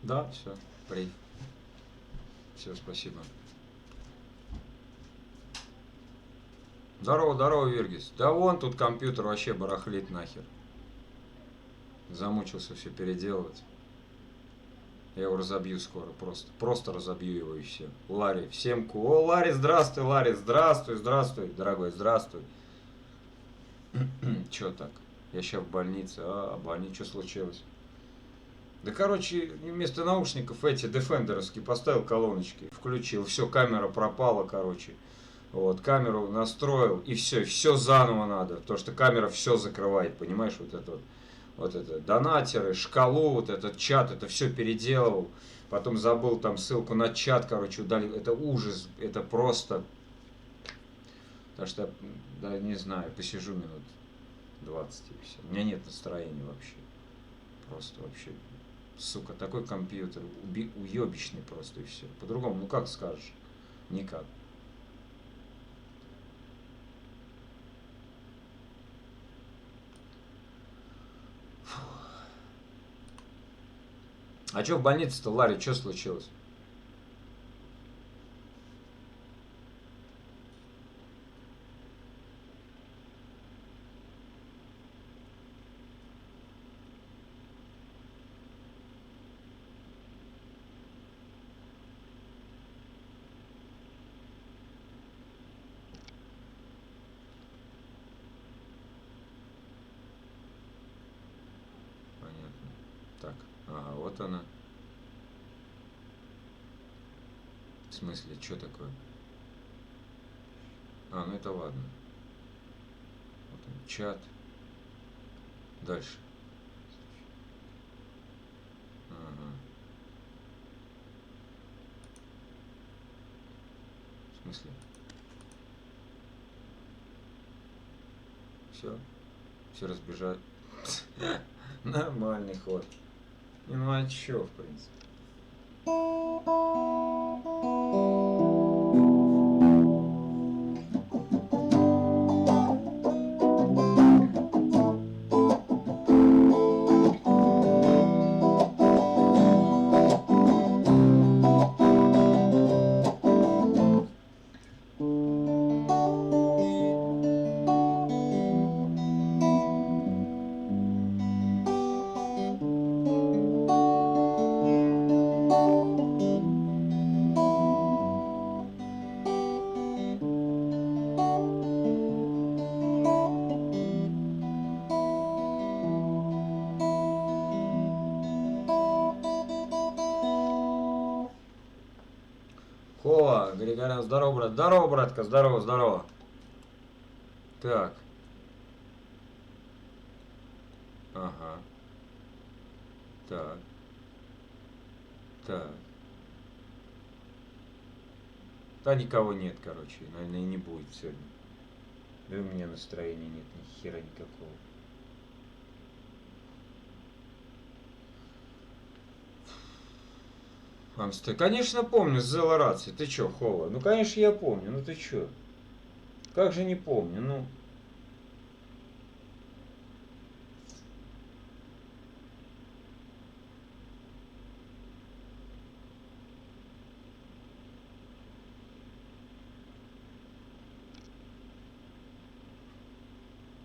Да, все, при. Все, спасибо. Здорово, здорово, Виргис. Да вон тут компьютер вообще барахлит нахер. Замучился все переделывать. Я его разобью скоро просто. Просто разобью его и все. Ларри, всем О, Ларри, здравствуй, Ларри, здравствуй, здравствуй, дорогой, здравствуй. Чё так? Я сейчас в больнице. А, в больнице что случилось? Да, короче, вместо наушников эти дефендеровские поставил колоночки, включил, все, камера пропала, короче. Вот, камеру настроил, и все заново надо, потому что камера все закрывает, понимаешь, вот это, донатеры, шкалу, вот этот чат, это все переделал, потом забыл там ссылку на чат, короче, удалил, это ужас, это просто, так что, да, не знаю, посижу минут 20 и все, у меня нет настроения вообще, просто вообще, сука, такой компьютер, уебищный просто и все, по-другому, ну как скажешь, никак. А что в больнице-то, Ларри, что случилось? Понятно. Так, ага, вот она. В смысле, что такое? А, ну это ладно. Вот он, чат. Дальше. Ага. В смысле? Все? Все разбежать. Нормальный ход. Ну а чё, в принципе? Кола, Григорян, здорово, брат. Здорово, братка, здорово, здорово. Так, ага. Так, так. Да никого нет, короче, наверное, и не будет сегодня. Да и у меня настроения нет ни хера никакого. Амстер, конечно помню, Зела Раци. Ты чё, Хола? Ну конечно я помню, ну ты чё? Как же не помню, ну.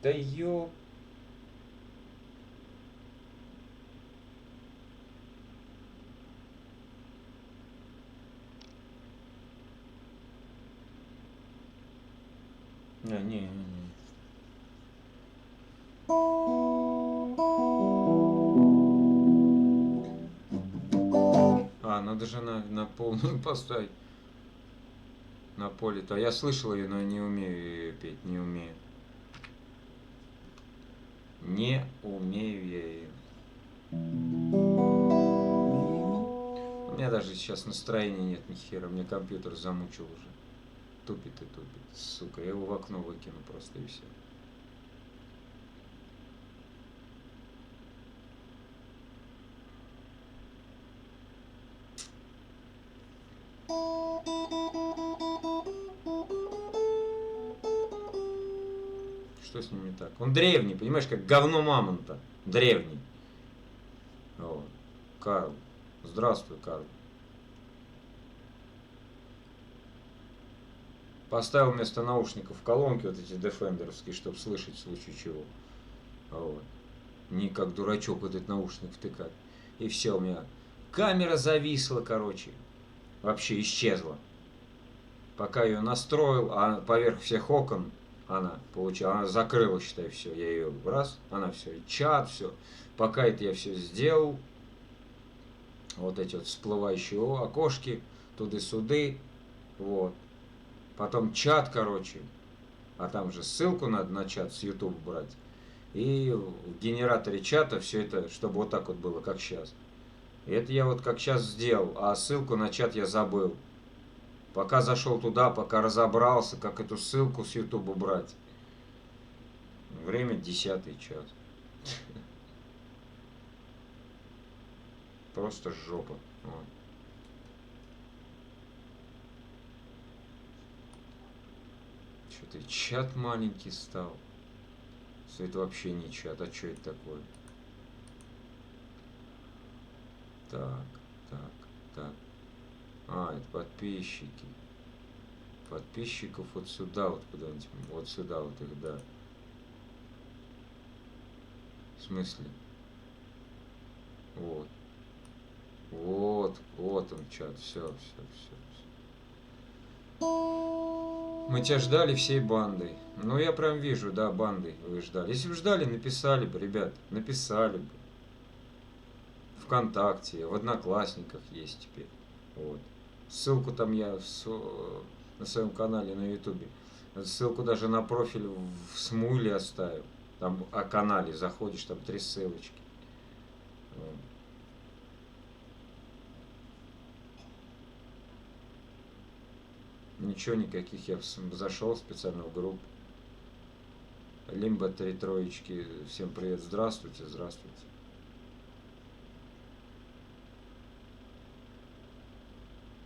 Да ё... Не. А, надо же на полную поставить. На поле-то. Я слышал ее, но не умею ее петь, не умею. Не умею я ее. У меня даже сейчас настроения нет ни хера. Мне компьютер замучил уже. Тупит и тупит. Сука, я его в окно выкину просто и все. Что с ним не так? Он древний, понимаешь, как говно мамонта. Древний. Вот. Карл. Здравствуй, Карл. Поставил вместо наушников колонки вот эти дефендеровские, чтобы слышать в случае чего. Вот. Не как дурачок вот этот наушник втыкать. И все, у меня камера зависла, короче. Вообще исчезла. Пока ее настроил, а поверх всех окон она получила, она закрыла, считай, все. Я ее раз, она все, и чат, все. Пока это я все сделал, вот эти вот всплывающие окошки, туды-суды, вот. Потом чат, короче, а там же ссылку надо на чат с YouTube брать. И в генераторе чата все это, чтобы вот так вот было, как сейчас. И это я вот как сейчас сделал, а ссылку на чат я забыл. Пока зашел туда, пока разобрался, как эту ссылку с YouTube брать. Время 10 час. Просто жопа. Вот. Что-то чат маленький стал. Это вообще не чат, а что это такое? Так, так, так. А, это подписчики. Подписчиков вот сюда, вот куда-нибудь. Вот сюда вот их, да. В смысле? Вот. Вот он чат. Все. Мы тебя ждали всей бандой. Ну, я прям вижу, да, бандой вы ждали. Если бы ждали, написали бы, ребят, написали бы. ВКонтакте, в Одноклассниках есть теперь. Вот. Ссылку там я на своем канале на Ютубе. Ссылку даже на профиль в Смуйле оставил. Там о канале заходишь, там 3 ссылочки. Вот. Ничего, никаких. Я зашел специально в группу. Лимба 3 троечки. Всем привет. Здравствуйте, здравствуйте.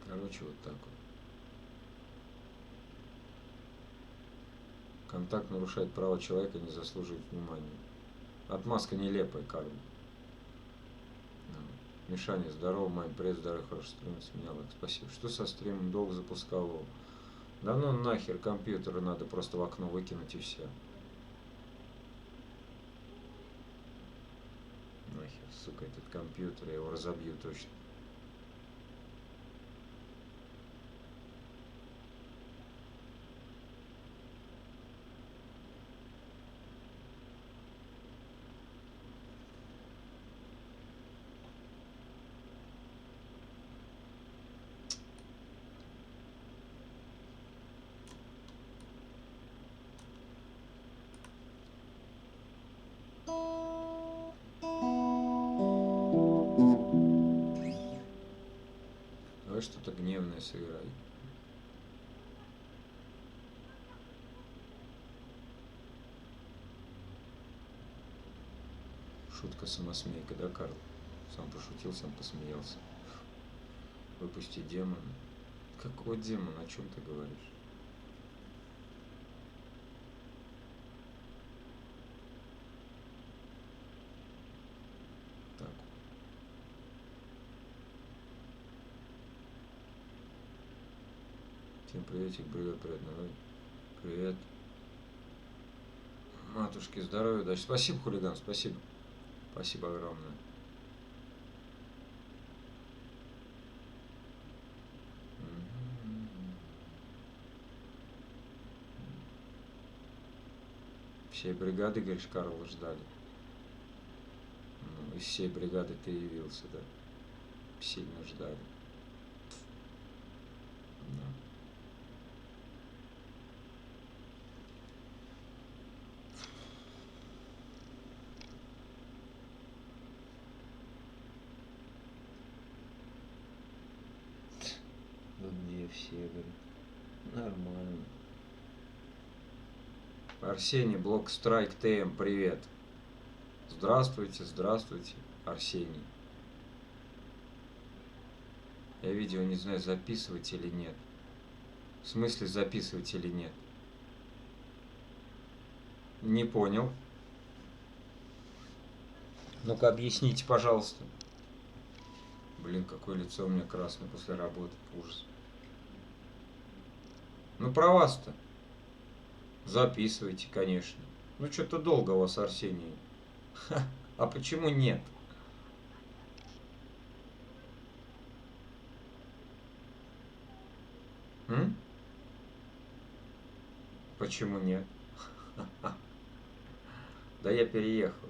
Короче, вот так вот. Контакт нарушает права человека, не заслуживает внимания. Отмазка нелепая, Карл. Мишаня, здорово, мой привет, здорово, хорошо стрим сменял. Спасибо. Что со стримом? Долго запускал его. Да ну нахер, компьютеры надо просто в окно выкинуть и все. Нахер, сука, этот компьютер, я его разобью точно. Давай что-то гневное сыграй. Шутка-самосмейка, да, Карл? Сам пошутил, сам посмеялся. Выпусти демона. Какой демон? О чем ты говоришь? Так. Всем приветик, привет, давай. Привет. Матушке здоровья, дальше. Спасибо, хулиган, спасибо. Спасибо огромное. Всей бригады, говоришь, Карла ждали. Ну, из всей бригады ты явился, да? Сильно ждали. Да. Ну где все, говорит. Нормально. Арсений, Блок Страйк ТМ, привет. Здравствуйте, здравствуйте, Арсений. Я видео не знаю, записывать или нет. В смысле записывать или нет? Не понял. Ну-ка объясните, пожалуйста. Блин, какое лицо у меня красное после работы. Ужас. Ну, про вас-то. Записывайте, конечно. Ну, что-то долго у вас, Арсений. А почему нет? М? Почему нет? Да я переехал.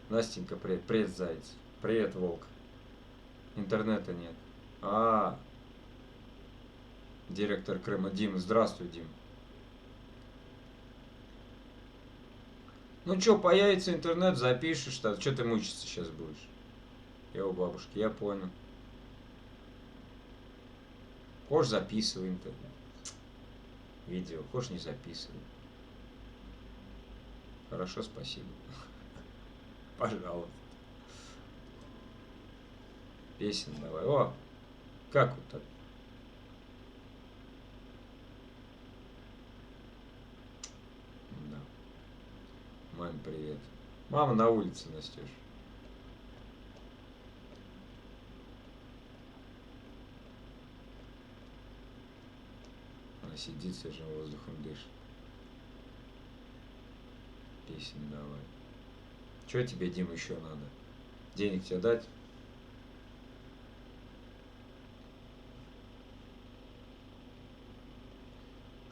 Настенька, привет. Привет, заяц. Привет, волк. Интернета нет. А, директор Крыма. Дим, здравствуй, Дим. Ну что, появится интернет, запишешь, что ты мучиться сейчас будешь? Я у бабушки, я понял. Хочешь, записывай интернет. Видео, хочешь, не записывай. Хорошо, спасибо. Пожалуйста. Песен давай. О, как вот так? Да. Маме привет. Мама на улице, Настюш. Она сидит, свежим воздухом дышит. Песен давай. Что тебе, Дим, еще надо? Денег тебе дать?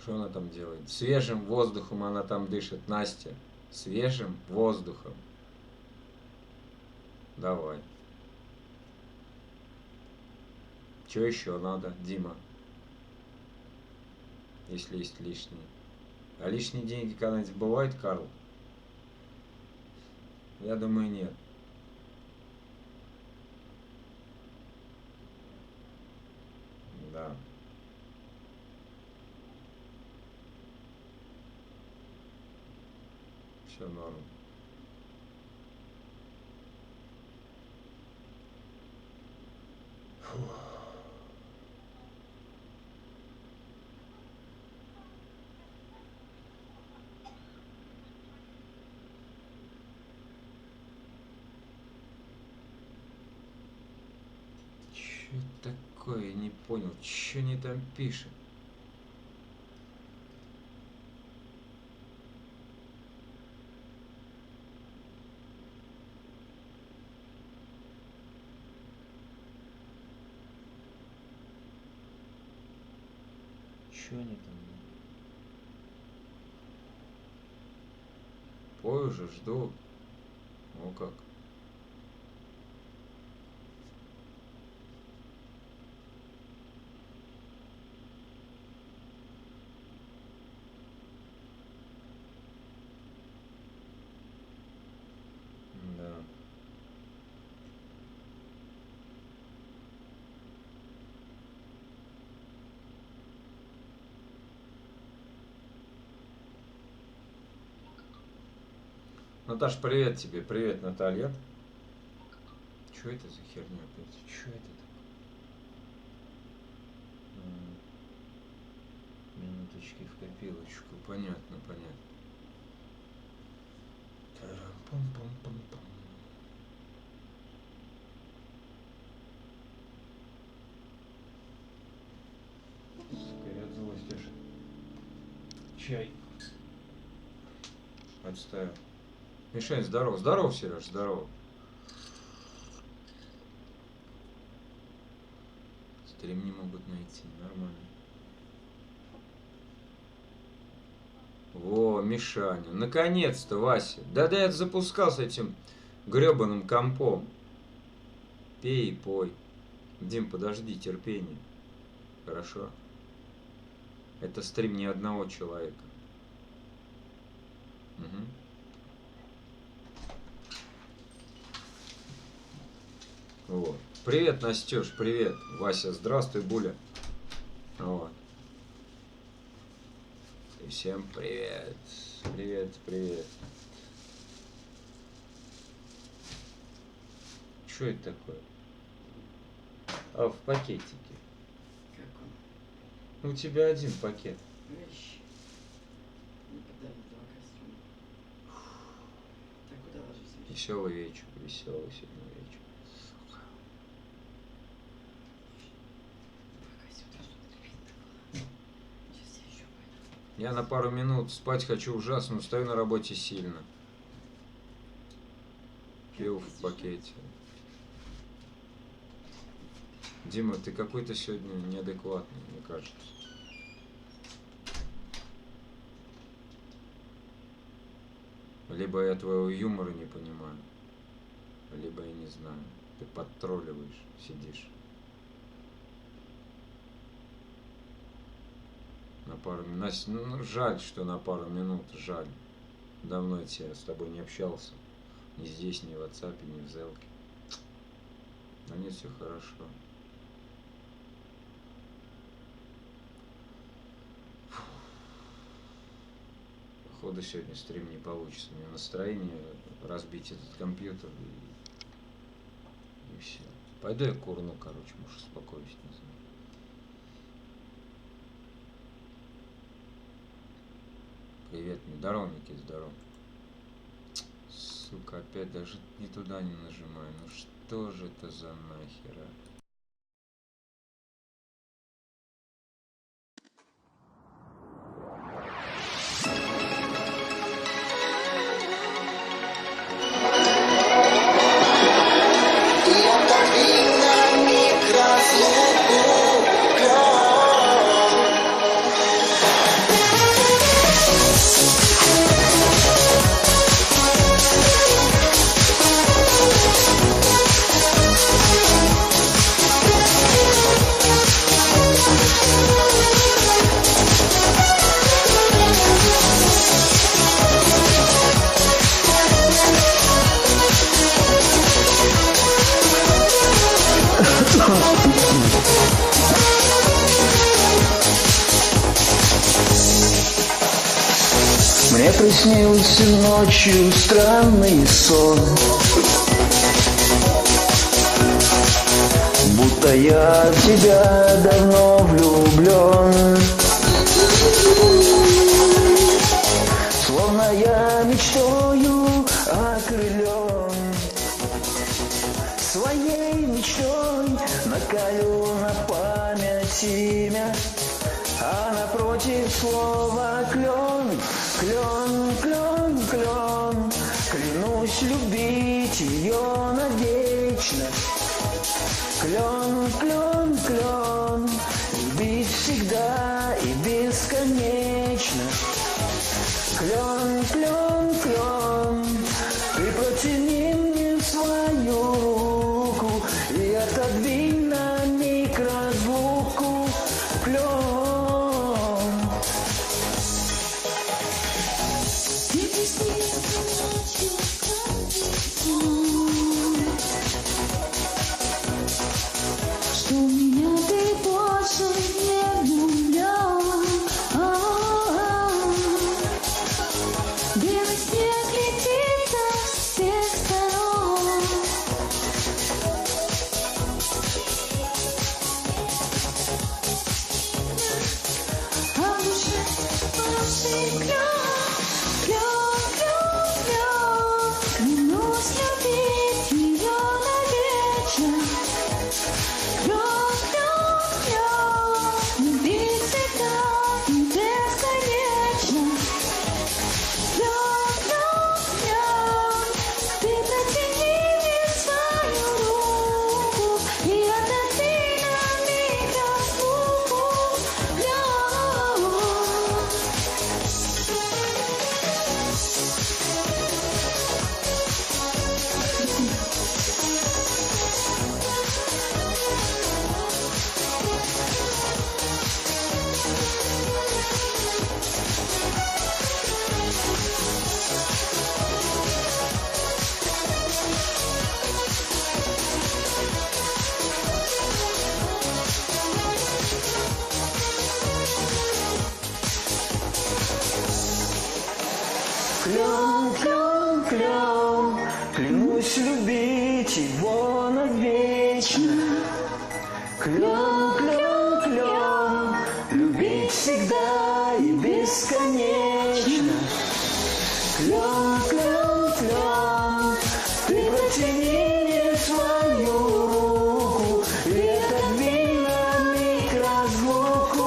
Что она там делает? Свежим воздухом она там дышит, Настя. Свежим воздухом. Давай. Что еще надо, Дима? Если есть лишние. А лишние деньги когда-нибудь бывают, Карл? Я думаю, нет. Да. Все норм. Че такое? Не понял. Че они там пишут? Че они там? Пой уже, жду. О как. Да. Наташ, привет тебе. Привет, Наталья. Че это за херня опять? Че это такое? Минуточки в копилочку. Понятно, понятно. Тарам-пам-пам-пам-пам. Сука, я от злости аж чай отставил. Мишень, здорово. Здорово, Сереж, здорово. Стрим не могут найти. Нормально. Во, Мишаня. Наконец-то, Вася. Да я запускал с этим гребаным компом. Пей и пой. Дим, подожди, терпение. Хорошо? Это стрим не одного человека. Угу. Вот. Привет, Настюш, привет. Вася, здравствуй, Буля. Вот. И всем привет. Привет, привет. Что это такое? А, в пакетике. Как он? У тебя один пакет. Вещь. Не подали два костюма. Так куда ложись вещи? Веселый вечер, веселый сегодня вечер. Сука. Я на пару минут спать хочу ужасно, но стою на работе сильно. Пиво в пакете. Дима, ты какой-то сегодня неадекватный, мне кажется. Либо я твоего юмора не понимаю, либо я не знаю. Ты подтролливаешь, сидишь. На пару минут. Настя, ну, жаль, что на пару минут, жаль. Давно я с тобой не общался. Ни здесь, ни в WhatsApp, ни в Зелке. Но нет, все хорошо. Походу сегодня стрим не получится. У меня настроение разбить этот компьютер и все. Пойду я курну, короче, может успокоюсь, не знаю. Привет, здорово, Никит, здорово. Сука, опять даже не туда не нажимаю. Ну что же это за нахера? Мне приснился ночью странный сон, будто я в тебя давно влюблен. Словно я мечтою окрылен, своей мечтой наколю на память имя, а напротив слова клен, клен, клен, клен. Клянусь любить ее навечно. Клен, клен, клен. Любить всегда и бесконечно. Клен, клен, клен. Ты протяни мне свою руку и отодвинь на миг разлуку. Клен. Что меня ты больше не влюблен. Белый снег летит со всех сторон. А в душе вашей клен, клен, клен, клен. Клянусь любить ее навечно. Клен, клен, клен. Любить всегда и бесконечно. Клен, клен, клен. Ты протяни мне свою руку и отодвинь на миг разлуку. Клен. Клен, клен, клен, клянусь любить его навечно. Клен, клен, клен, любить всегда и бесконечно. Клен, клен, клен, ты протяни мне свою руку и отодвинь на миг разлуку.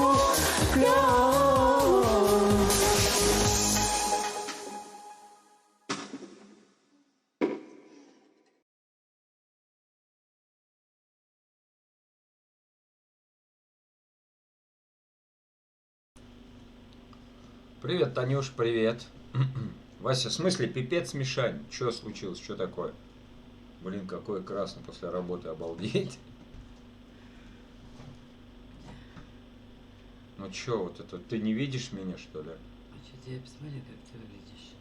Клен. Привет, Танюш, привет. Вася, в смысле, пипец Мишань? Что случилось, что такое? Блин, какой красный после работы, обалдеть. Ну чё, вот это, ты не видишь меня, что ли? А что ты, я посмотри, как ты выглядишь.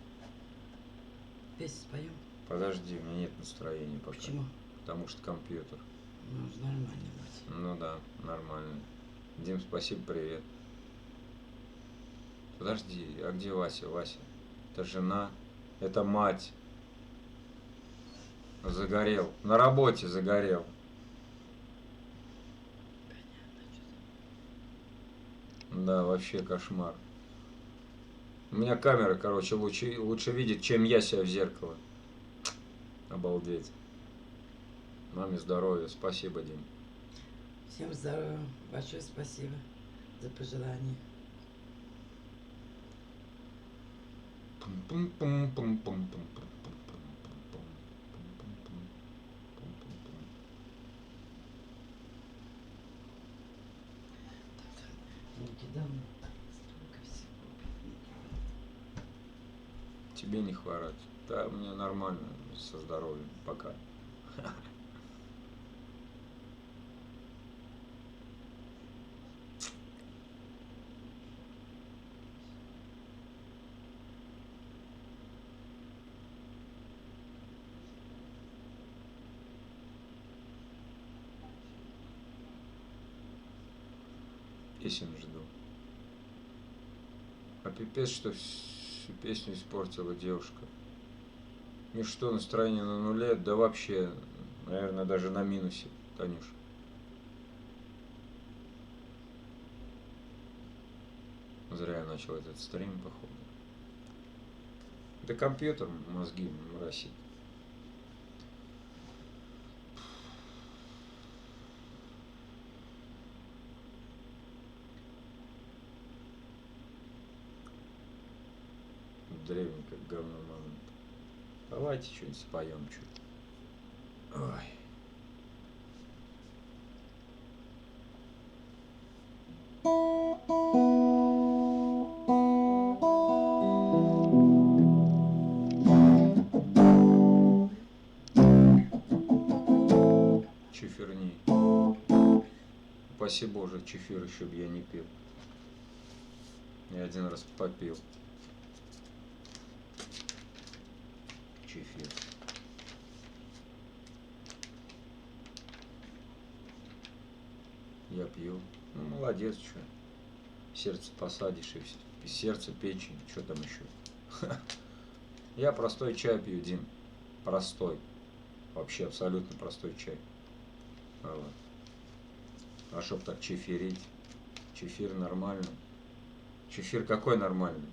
Песню споем? Подожди, у меня нет настроения пока. Почему? Потому что компьютер. Ну, уж нормально быть. Ну да, нормально. Дим, спасибо, привет. Подожди, а где Вася? Вася? Это жена, это мать. Загорел. На работе загорел. Да, вообще кошмар. У меня камера, короче, лучше видит, чем я себя в зеркало. Обалдеть. Маме здоровья. Спасибо, Дим. Всем здоровья. Большое спасибо за пожелания. Не кидал мне столько всего. Тебе не хворать. Да, мне нормально со здоровьем. Пока. Песен жду. А пипец, что всю песню испортила девушка. И что, настроение на нуле? Да вообще, наверное, даже на минусе, Танюш. Зря я начал этот стрим, походу. Да компьютер мозги моросит. Древний, как говно момент. Давайте что-нибудь споем, что. Ой. Чефирни. Упаси Боже, чефир еще б я не пил. Я один раз попил. Чефир. Я пью. Ну, молодец, что. Сердце посадишь и все. И сердце, печень, что там еще. Я простой чай пью, Дим. Простой. Вообще абсолютно простой чай. Вот. А чтоб так чефирить. Чефир нормально. Чефир какой нормальный?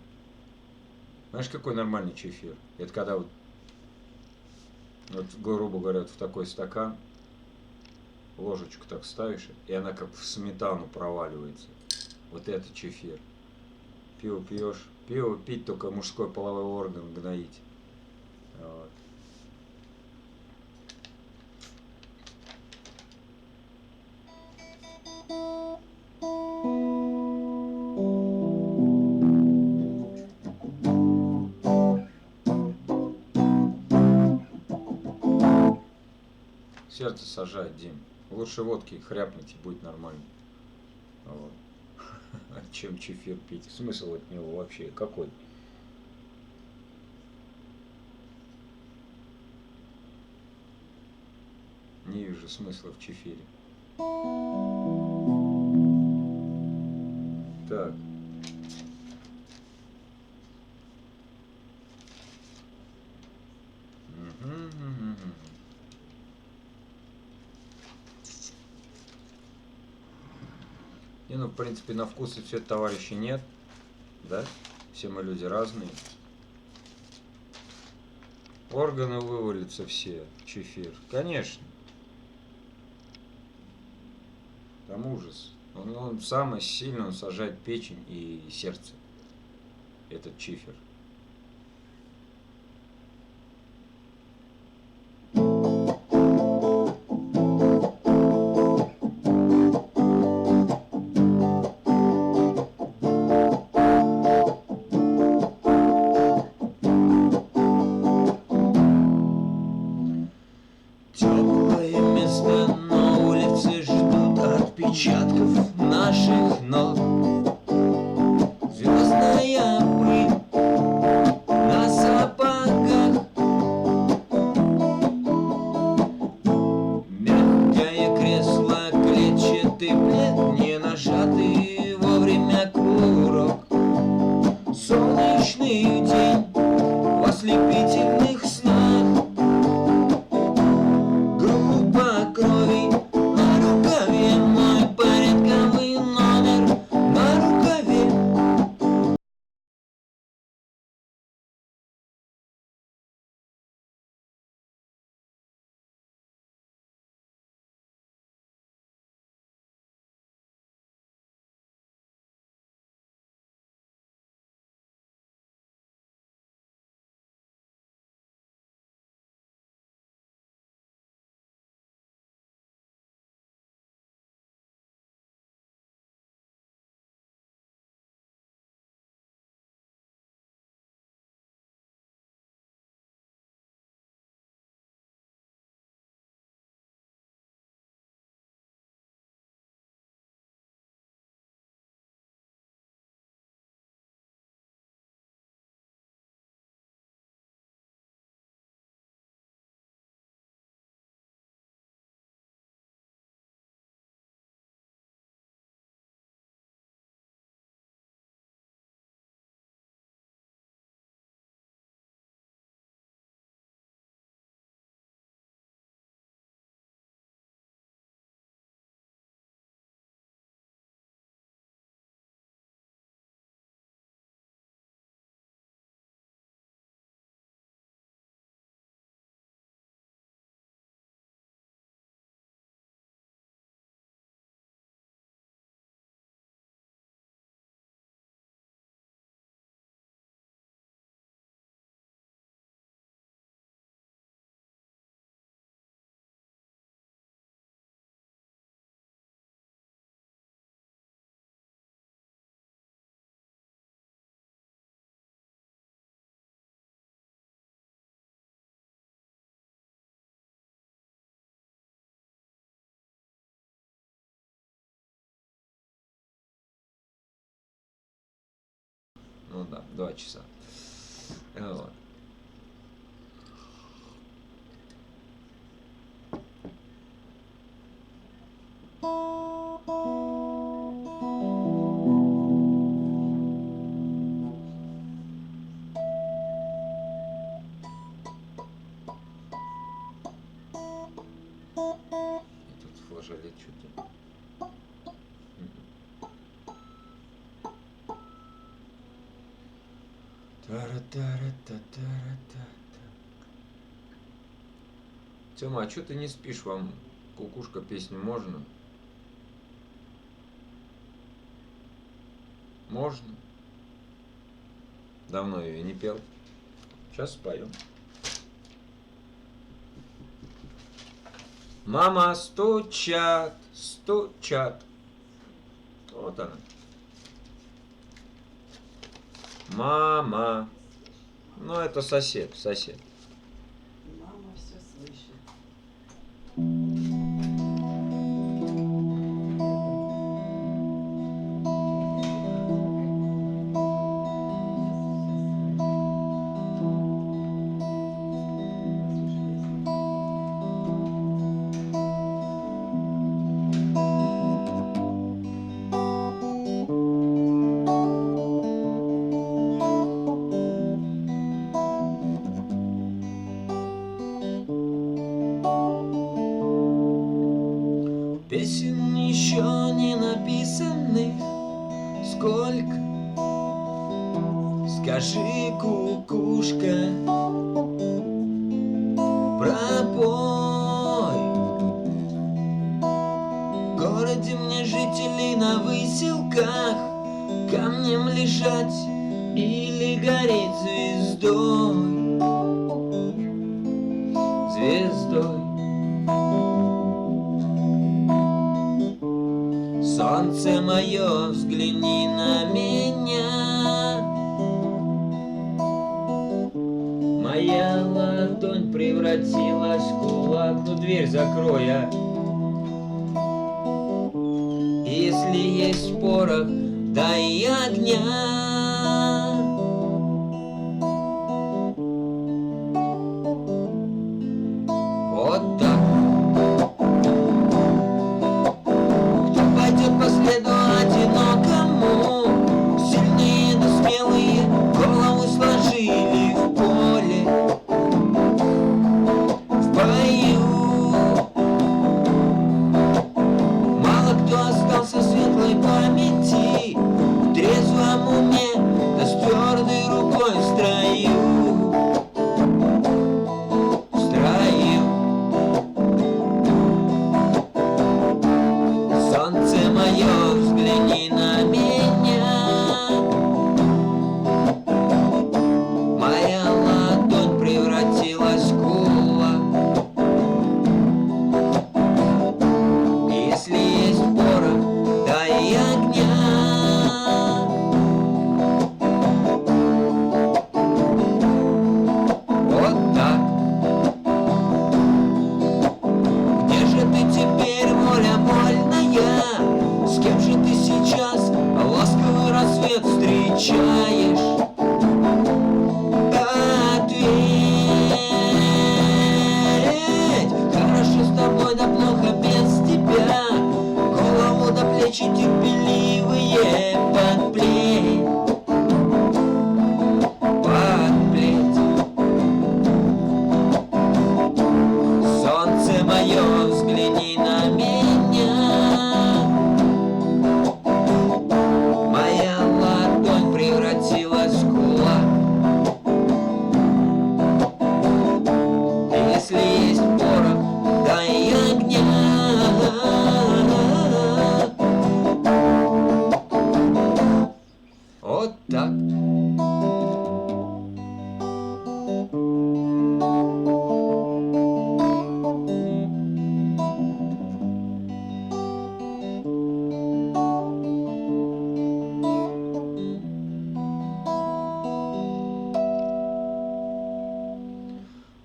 Знаешь, какой нормальный чефир? Это когда вот, грубо говоря, в такой стакан ложечку так ставишь, и она как в сметану проваливается. Вот это чефир. Пиво пьешь. Пиво пить, только мужской половой орган гноить. Вот. Сердце сажает, Дим. Лучше водки хряпнуть, и будет нормально. Вот. Чем чефир пить. Смысл от него вообще какой? Не вижу смысла в чефире. Так. Не, ну, в принципе, на вкус и цвет товарищей нет, да? Все мы люди разные. Органы вывалятся все в чефир. Конечно. Там ужас. Он самый сильный, он сажает печень и сердце. Этот чефир. отпечатков наших ног. Звездная пыль на сапогах, мягкое кресло, клетчатый плед, не нажатый вовремя курок. Солнечный день в ослепительных снах, группа крови на рукаве, мой порядковый номер на рукаве. Ну да, 2 часа. Вот. И тут флажолет что-то. Тёма, а чё ты не спишь? Вам кукушка песню можно? Можно. Давно ее не пел. Сейчас споем. Мама, стучат, стучат. Вот она. Мама. Ну, это сосед, сосед. Мама все слышит. Песен еще не написанных сколько. Скажи, кукушка, пропой. В городе мне жителей на выселках камнем лежать или гореть звездой. Звездой. Солнце мое, взгляни на меня. Моя ладонь превратилась в кулак. Ну, дверь закрой, а. Если есть порох, дай огня. Вот так. Кто пойдет по следу одинокому? Сильные да смелые голову сложили в поле, в бою. Мало кто остался в светлой памяти, в трезвом уме, да с твердой рукой в строю. В строю. Солнце мое, взгляни на меня. Моя ладонь превратилась в кулак. Если есть порох, дай огня. Вот так. Где же ты теперь, воля вольная? С кем же ты сейчас ласковый рассвет встречаешь? Ответь, хорошо с тобой, да плохо без тебя. Голову до плечи терпеливые подплеть. Подплеть. Солнце мое, взгляни на меня. Моя ладонь превратилась в кулак. Если есть порох, дай огня. Вот так.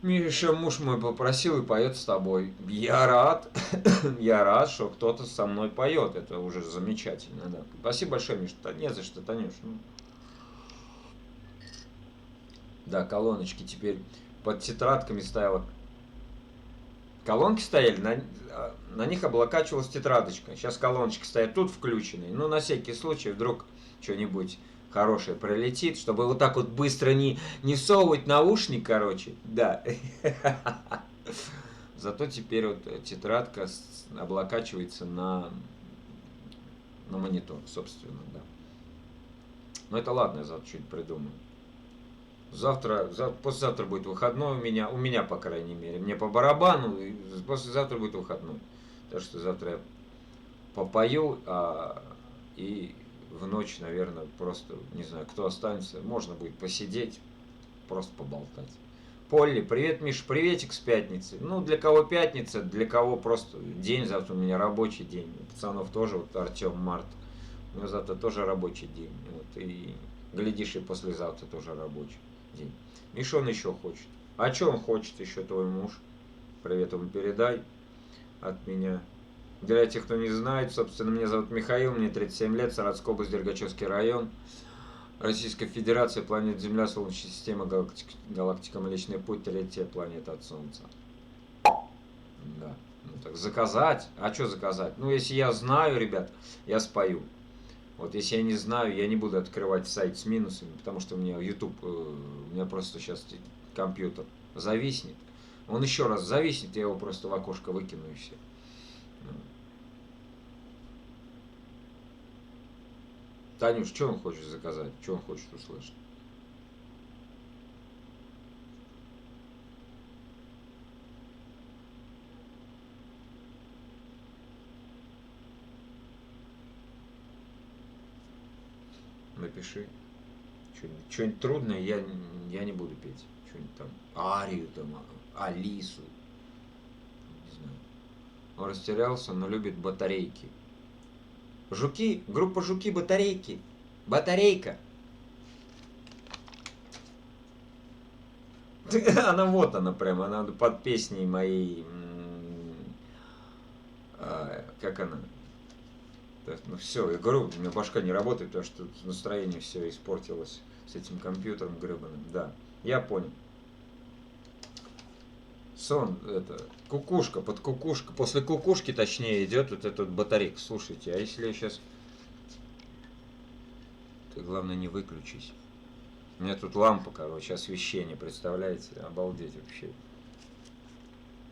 Миша, муж мой попросил и поет с тобой. Я рад, я рад, что кто-то со мной поет. Это уже замечательно, да. Спасибо большое, Миша. Да не за что, Танюш. Ну. Да, колоночки теперь под тетрадками ставила. Колонки стояли, на них облокачивалась тетрадочка. Сейчас колоночки стоят тут включенные. Ну, на всякий случай, вдруг что-нибудь хорошее пролетит, чтобы вот так вот быстро не всовывать наушник, короче. Да. Зато теперь вот тетрадка облокачивается на монитор, собственно, да. Но это ладно, я завтра что-нибудь придумаю. Послезавтра будет выходной у меня, по крайней мере. Мне по барабану, и послезавтра будет выходной. Так что завтра я попою, и в ночь, наверное, просто, не знаю, кто останется, можно будет посидеть, просто поболтать. Полли, привет, Миша, приветик с пятницы. Ну, для кого пятница, для кого просто день, завтра у меня рабочий день. У пацанов тоже, вот Артем, Март, у него завтра тоже рабочий день. Вот, и глядишь, и послезавтра тоже рабочий день. И что он еще хочет? А что он хочет еще, твой муж? Привет ему передай от меня. Для тех, кто не знает, собственно, меня зовут Михаил, мне 37 лет, Саратовская область, Дергачевский район, Российская Федерация, планета Земля, Солнечная система, галактика Млечный Путь, третья планета от Солнца. Да. Ну так, заказать? А что заказать? Ну, если я знаю, ребят, я спою. Вот если я не знаю, я не буду открывать сайт с минусами, потому что у меня YouTube, у меня просто сейчас компьютер зависнет. Он еще раз зависнет, я его просто в окошко выкину и все. Танюш, что он хочет заказать? Что он хочет услышать? Напиши. Что-нибудь трудное я не буду петь. Что-нибудь там. Арию там, Алису. Не знаю. Он растерялся, но любит батарейки. Жуки, группа Жуки, батарейки. Батарейка. Она вот она прямо, она под песней моей, как она, Ну все, игру, у меня башка не работает, потому что тут настроение все испортилось с этим компьютером гребаным. Да, я понял. Сон, это, кукушка, под кукушка. После кукушки, точнее, идет вот этот батарейка. Слушайте, а если я сейчас... Ты, главное, не выключись. У меня тут лампа, короче, освещение, представляете? Обалдеть вообще.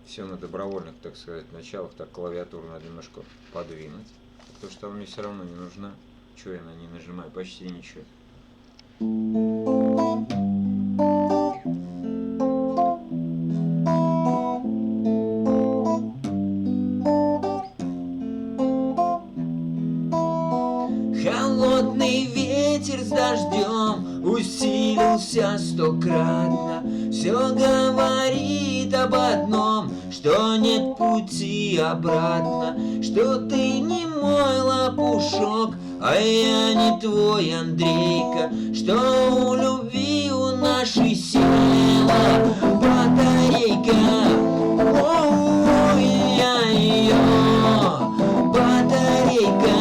Все на добровольных, так сказать, началах. Так, клавиатуру надо немножко подвинуть. Потому что она мне все равно не нужна. Чего я на ней нажимаю? Почти ничего. Холодный ветер с дождем усилился стократно. Все говорит об одном, что нет пути обратно, что ты не мой лопушок, а я не твой Андрейка, что у любви у нашей села батарейка. О, я ее батарейка.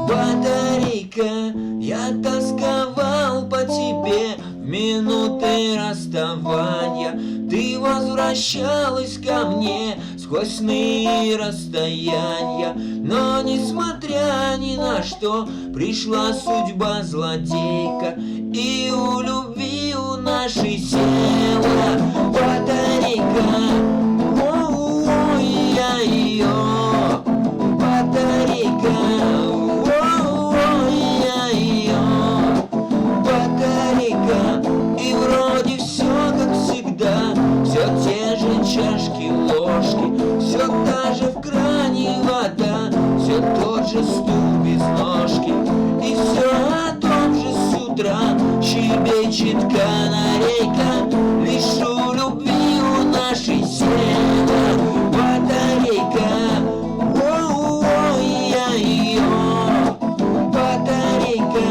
Батарейка, я тосковал по тебе в минуты расставания. Ты возвращалась ко мне сквозь сны и расстояния. Но несмотря ни на что, пришла судьба злодейка, и у любви у нашей села батарейка. О, я ее батарейка. И вроде все как всегда, все те же чашки, ложки, все та же в кране вода, все тот же стул без ножки, и все о том же с утра щебечет канарейка. Лишь у любви у нашей села батарейка. О, я ее батарейка.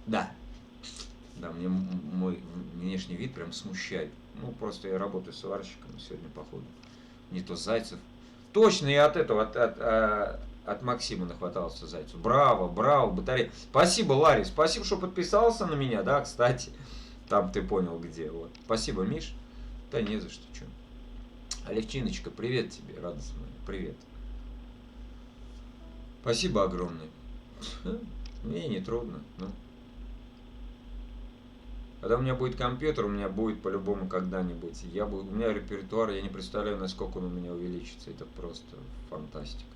Да, мне мой внешний вид прям смущает. Ну, просто я работаю сварщиком сегодня, походу. Не то Зайцев. Точно, я от этого, от Максима нахватался Зайцев. Браво, браво, батарея. Спасибо, Ларри, спасибо, что подписался на меня, да, кстати. Там ты понял, где. Вот. Спасибо, Миш. Да не за что, что. Алевчиночка, привет тебе, радостно. Привет. Спасибо огромное. Мне не трудно, ну. Когда у меня будет компьютер, у меня будет по-любому когда-нибудь. У меня репертуар, я не представляю, насколько он у меня увеличится. Это просто фантастика.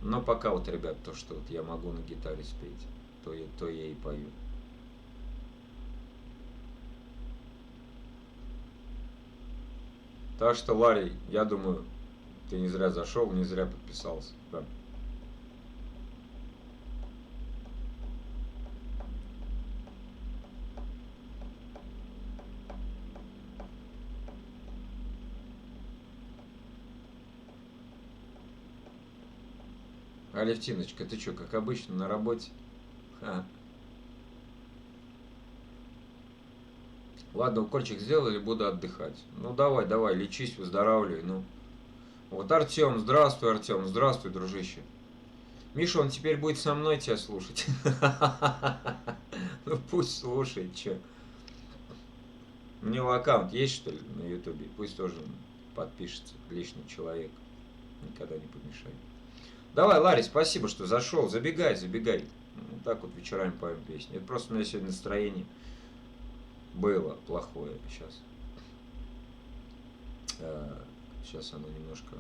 Но пока вот, ребят, то, что вот я могу на гитаре спеть, то я и пою. Так что, Ларри, я думаю, ты не зря зашел, не зря подписался. Да. Алевтиночка, ты что, как обычно, на работе? Ха. Ладно, укольчик сделали, буду отдыхать. Ну давай, лечись, выздоравливай. Ну. Вот Артем, здравствуй, дружище. Миша, он теперь будет со мной тебя слушать. Ну пусть слушает, че. У него аккаунт есть, что ли, на ютубе? Пусть тоже подпишется, лишний человек. Никогда не помешает. Давай, Ларри, спасибо, что зашел. Забегай. Вот так вот вечерами поем песни. Это просто у меня сегодня настроение было плохое сейчас. Сейчас оно немножко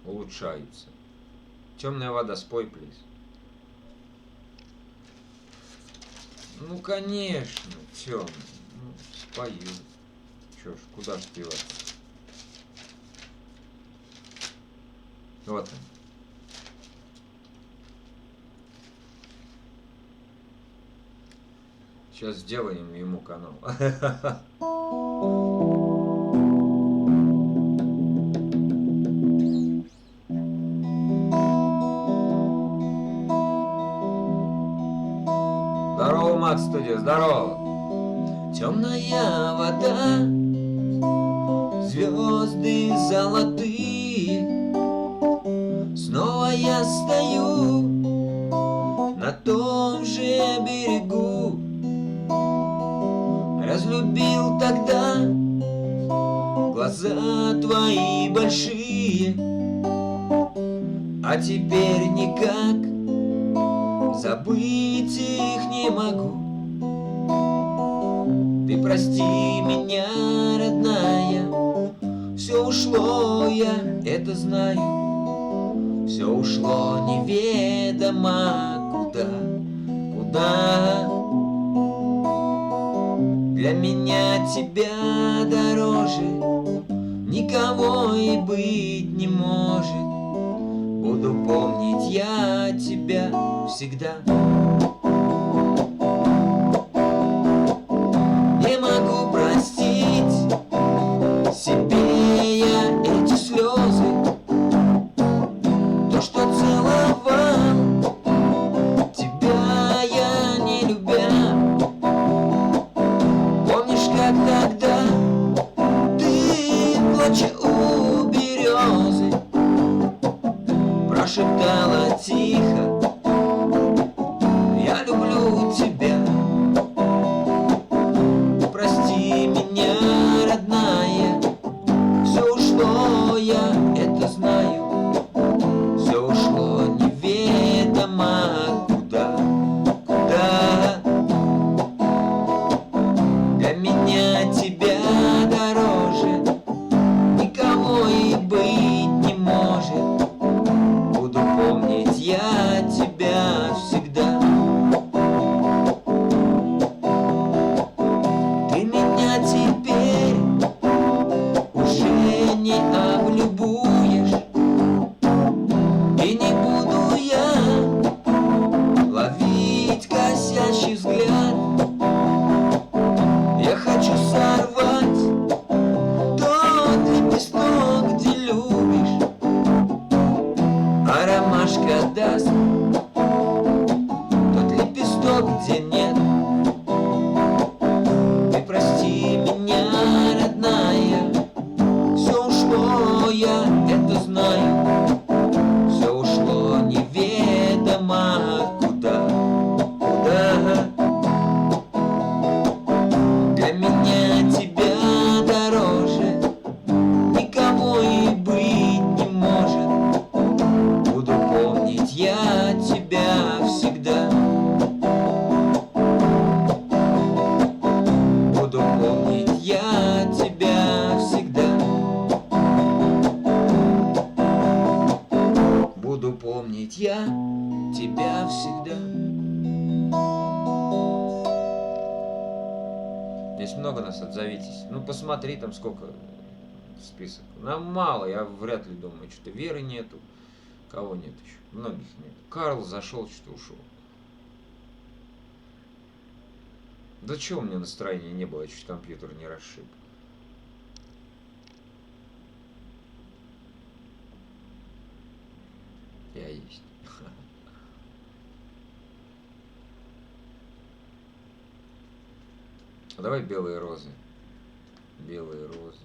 улучшается. Темная вода, спой, плиз. Ну, конечно, Тём. Ну, спою. Чё ж, куда ж деваться? Вот он. Сейчас сделаем ему канал. Здорово, Макс Студия, здорово. Темная вода, звезды золотые. Снова я стою на том же берегу. Разлюбил тогда глаза твои большие, а теперь никак забыть их не могу. Ты прости меня, родная, все ушло, я это знаю. Все ушло неведомо куда, куда. Для меня тебя дороже никого и быть не может. Буду помнить я тебя всегда. Не могу простить себе я эти слезы, то, что целовал тебя я не любя. Помнишь, как тогда ты, плача у березы, прошептала тихо: я люблю тебя. Прости меня, родная, все ушло, я это знаю. Все ушло неведомо куда, куда. Для меня тебя дороже никого и быть не может. Буду помнить я тебя всегда. Ты меня теперь уже не облюбуешь, и не буду я ловить косящий взгляд. Я хочу сорвать тот лепесток, где любишь, а ромашка даст тот лепесток, где нет. Ты прости меня, родная, все ушло, я это знаю. Все ушло неведомо куда, куда. Для меня тебя дороже никого и быть не может. Буду помнить я тебя всегда. Буду помнить я тебя всегда. Буду помнить я тебя всегда. Здесь много нас, отзовитесь. Ну посмотри там сколько список. Нам мало, я вряд ли думаю, что-то Веры нету. Кого нет еще? Многих нет. Карл зашел, что-то ушел. Да чего у меня настроения не было, я чуть компьютер не расшиб. Я есть. А давай белые розы. Белые розы.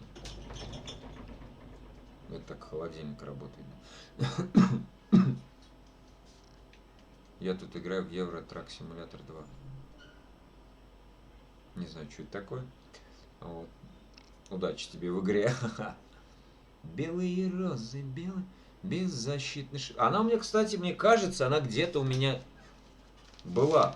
Это так холодильник работает. Я тут играю в Euro Truck Simulator 2. Не знаю, что это такое. Вот. Удачи тебе в игре. Белые розы, белые, беззащитный Она у меня, кстати, мне кажется, она где-то у меня была.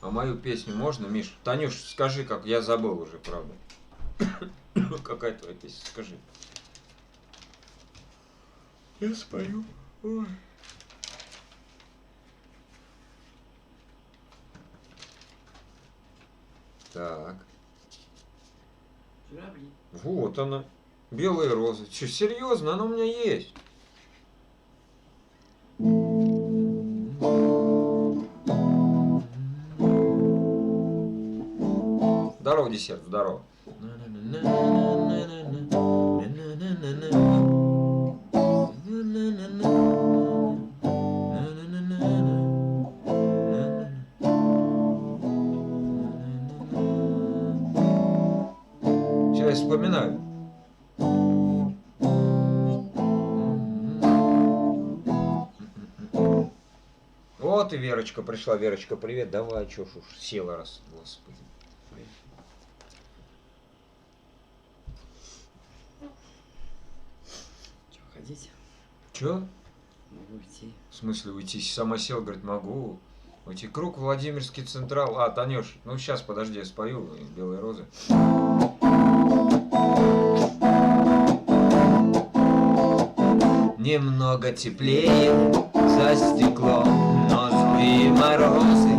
А мою песню можно, Миш? Танюш, скажи, как я забыл уже, правда. Какая твоя песня, скажи. Я спою. Ой. Так. Журавли. Вот она. Белые розы. Че, серьезно? Она у меня есть. Здорово, десерт, здорово. Сейчас я вспоминаю. Вот и Верочка пришла. Верочка, привет. Давай, чё ж уж села раз. Господи. Что, ходить? Чё? Могу идти. В смысле уйти? Сама села, говорит, могу. Уйти. Круг, Владимирский Централ. А, Танюш, ну сейчас, подожди, я спою «Белые розы». Немного теплее за стеклом, но злые морозы.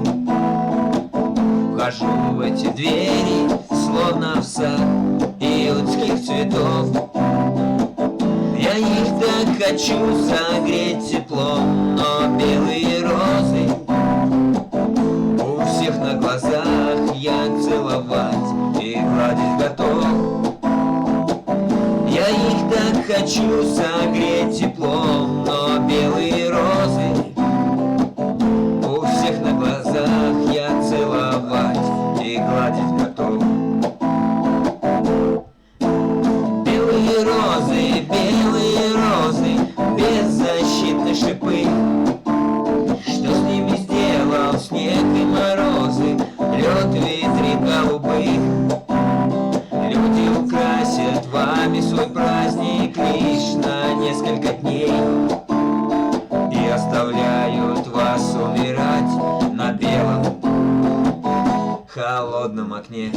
Вхожу в эти двери, словно в сад июньских цветов. Я их так хочу согреть теплом, но белые розы у всех на глазах я целовать и гладить готов. Я их так хочу согреть теплом, но белые розы у всех на глазах я целовать и гладить готов. Белые розы, беззащитные шипы. Что с ними сделал снег и морозы, лед, ветры голубых? Люди украсят вами свой праздник лишь на несколько дней и оставляют вас умирать на белом холодном окне.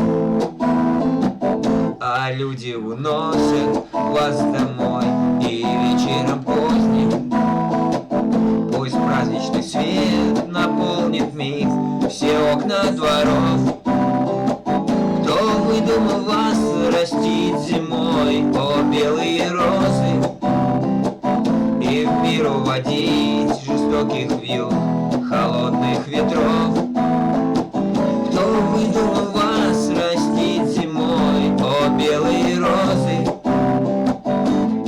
А люди уносят вас домой и вечером поздним пусть праздничный свет наполнит миг все окна дворов. Кто выдумал вас растить зимой, о белые розы, и в мир уводить жестоких вьюг, холодных ветров? Кто выдумал вас растить зимой, о белые розы,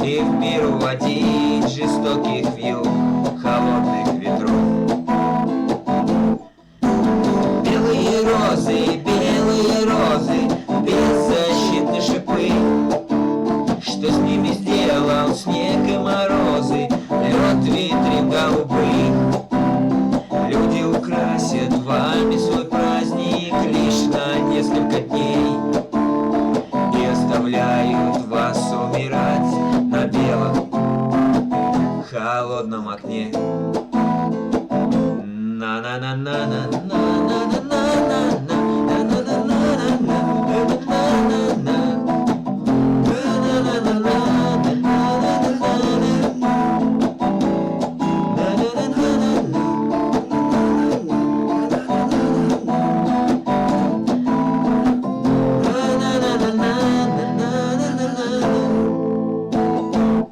и в мир уводить жестоких вьюг, холодных ветров? Белые розы, беззащитные шипы. Что с ними сделал снег и морозы, лед, ветры голубых? Люди украсят вами свой праздник лишь на несколько дней и оставляют вас умирать на белом холодном окне.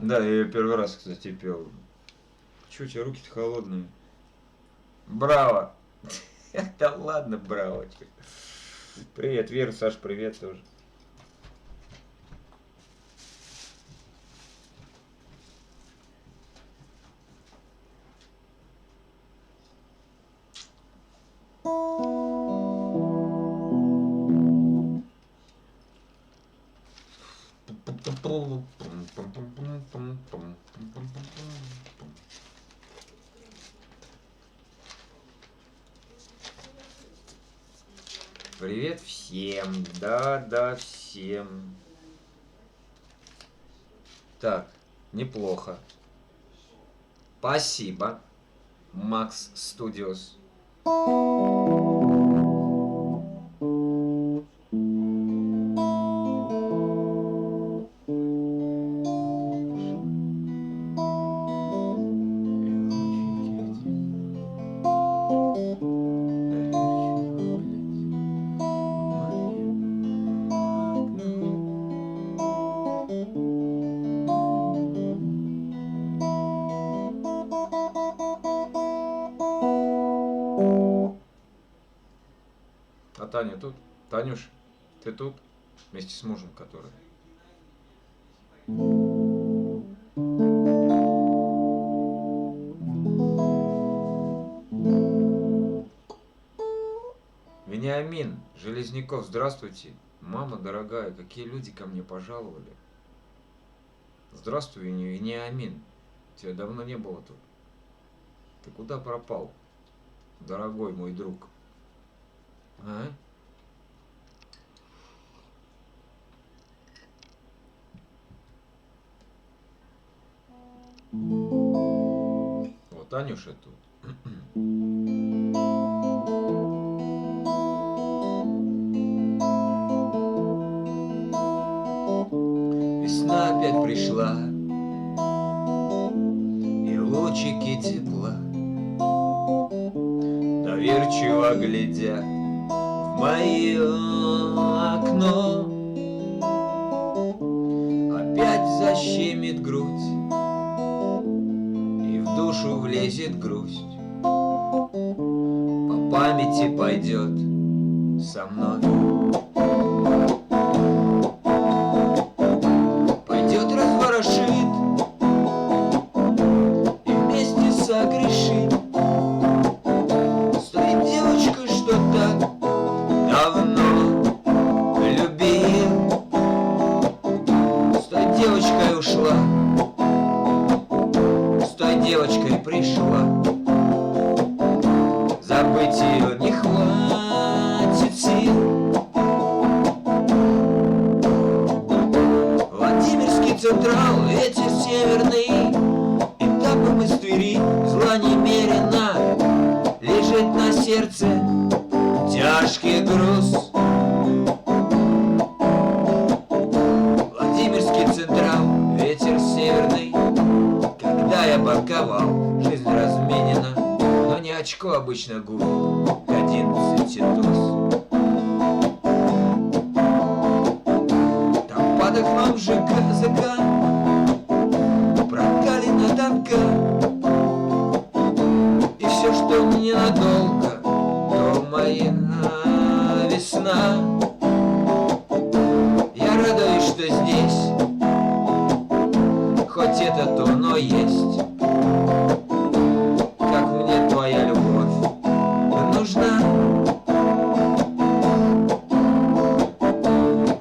Да, я ее первый раз, кстати, пел. Чё у тебя руки-то холодные? Браво! Да ладно, браво. Привет, Вера, Саш, привет тоже. Привет всем, да, всем. Так, неплохо. Спасибо, Макс Студиос. А Таня тут? Танюш, ты тут? Вместе с мужем, который. Вениамин Железняков, здравствуйте. Мама дорогая, какие люди ко мне пожаловали. Здравствуй, Вениамин. Тебя давно не было тут. Ты куда пропал, дорогой мой друг? А? Вот Танюша тут. Весна опять пришла, и лучики тепла доверчиво глядят в мое окно. Опять защемит грудь, и в душу влезет грусть. По памяти пойдет со мной. Пойдет, разворошит и вместе согрешит. Стоит девочка, что так давно любил. С той девочкой ушла, с той девочкой пришла. Забыть ее не хватит сил. Владимирский Централ, ветер северный, этапом из Твери зла немерено. Лежит на сердце тяжкий груз. Владимирский Централ, ветер северный. Когда я банковал, жизнь разменена, но не очко обычно губит к 11 туз. Там под окном ЖК, прокалина тонка, и все, что ненадолго, то моя весна. Я радуюсь, что здесь хоть это-то, но есть. Как мне твоя любовь нужна.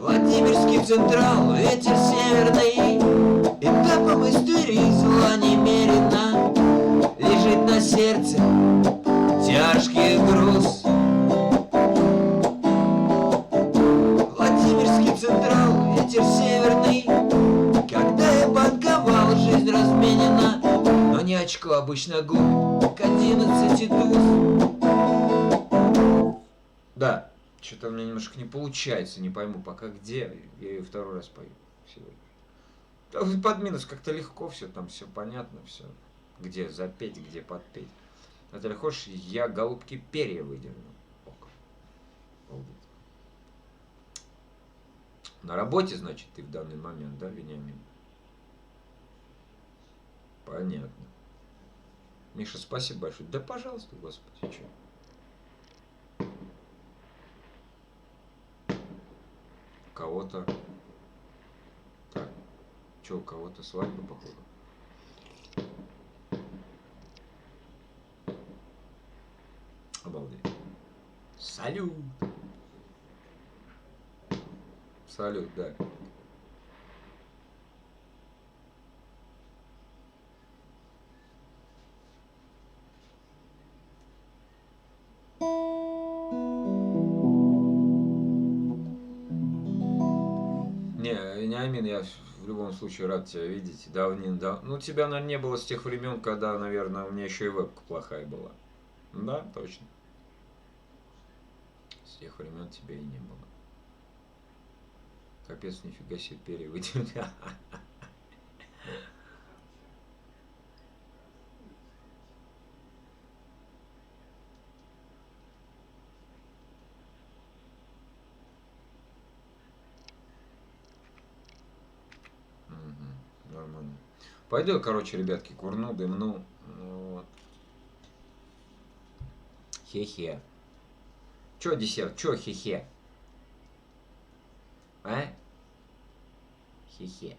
Владимирский Централ, ветер северный, этапом из Твери зла немерено. Лежит на сердце тяжкий груз. Владимирский Централ, ветер северный. Когда я банковал, жизнь разменена, но не очко обычно губ к 11 туз. Да, что-то у меня немножко не получается, не пойму пока где. Я ее второй раз пою сегодня. Под минус как-то легко все, там все понятно, все. Где запеть, где подпеть. Наталья, хочешь, я голубки перья выдерну? На работе, значит, ты в данный момент, да, Вениамин? Понятно. Миша, спасибо большое. Да, пожалуйста, господи, что? Кого-то... Так, что, у кого-то свадьба, походу? Обалдеть. Салют! Салют, да. Не, Вениамин, я в любом случае рад тебя видеть. Давним-давно. Ну, тебя, наверное, не было с тех времен, когда, наверное, у меня еще и вебка плохая была. Да, точно. С тех времен тебя и не было. Капец, нифига себе, перья выдернули. Нормально. Пойду я, короче, ребятки, курну, дымну. Вот. Хе-хе. Чё десерт? Чё хе-хе? А? Хе-хе.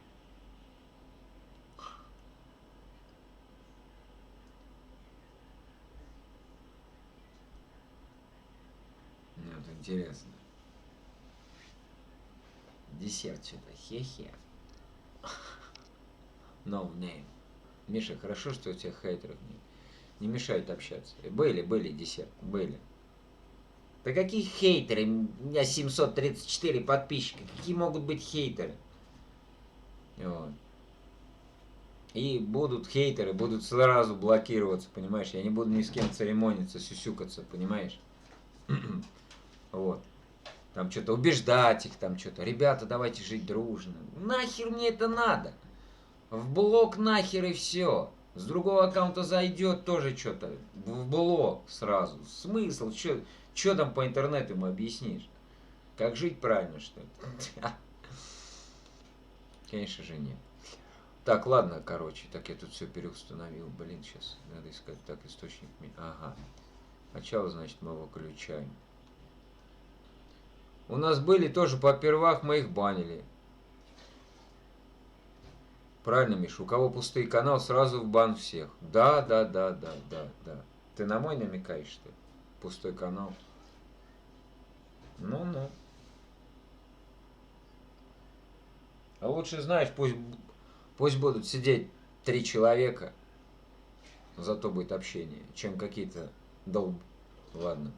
Ну, вот интересно. Десерт что-то. Хе-хе. No name. Миша, хорошо, что у тебя хейтеров нет. Не мешает общаться. Были десерт. Были. Да какие хейтеры? У меня 734 подписчика. Какие могут быть хейтеры? Вот. И будут хейтеры, будут сразу блокироваться, понимаешь? Я не буду ни с кем церемониться, сюсюкаться, понимаешь? Вот. Там что-то убеждать их, там что-то. Ребята, давайте жить дружно. Нахер мне это надо? В блог нахер и все. С другого аккаунта зайдет тоже что-то. В блог сразу. Смысл? Что там по интернету ему объяснишь? Как жить правильно, что ли? Конечно же нет. Так, ладно, короче. Так, я тут все переустановил. Блин, сейчас надо искать. Так, источник. Ага. Начало, значит, мы его выключаем. У нас были тоже попервах, мы их банили. Правильно, Миша, у кого пустые каналы, сразу в бан всех. Да. Ты на мой намекаешь, что ли? Пустой канал. Ну. А лучше, знаешь, пусть будут сидеть 3 человека, зато будет общение, чем какие-то Ладно.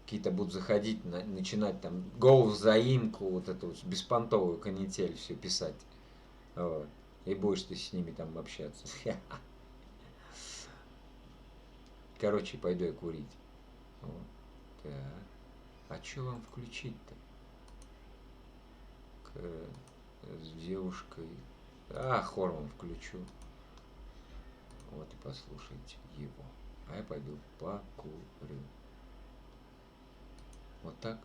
Какие-то будут заходить, начинать там go взаимку, вот эту вот беспонтовую канитель все писать. Вот. И будешь ты с ними там общаться. Короче, пойду я курить. Вот. Так. А что вам включить-то? С девушкой. Хор вам включу. Вот и послушайте его. А я пойду покурю. Вот так.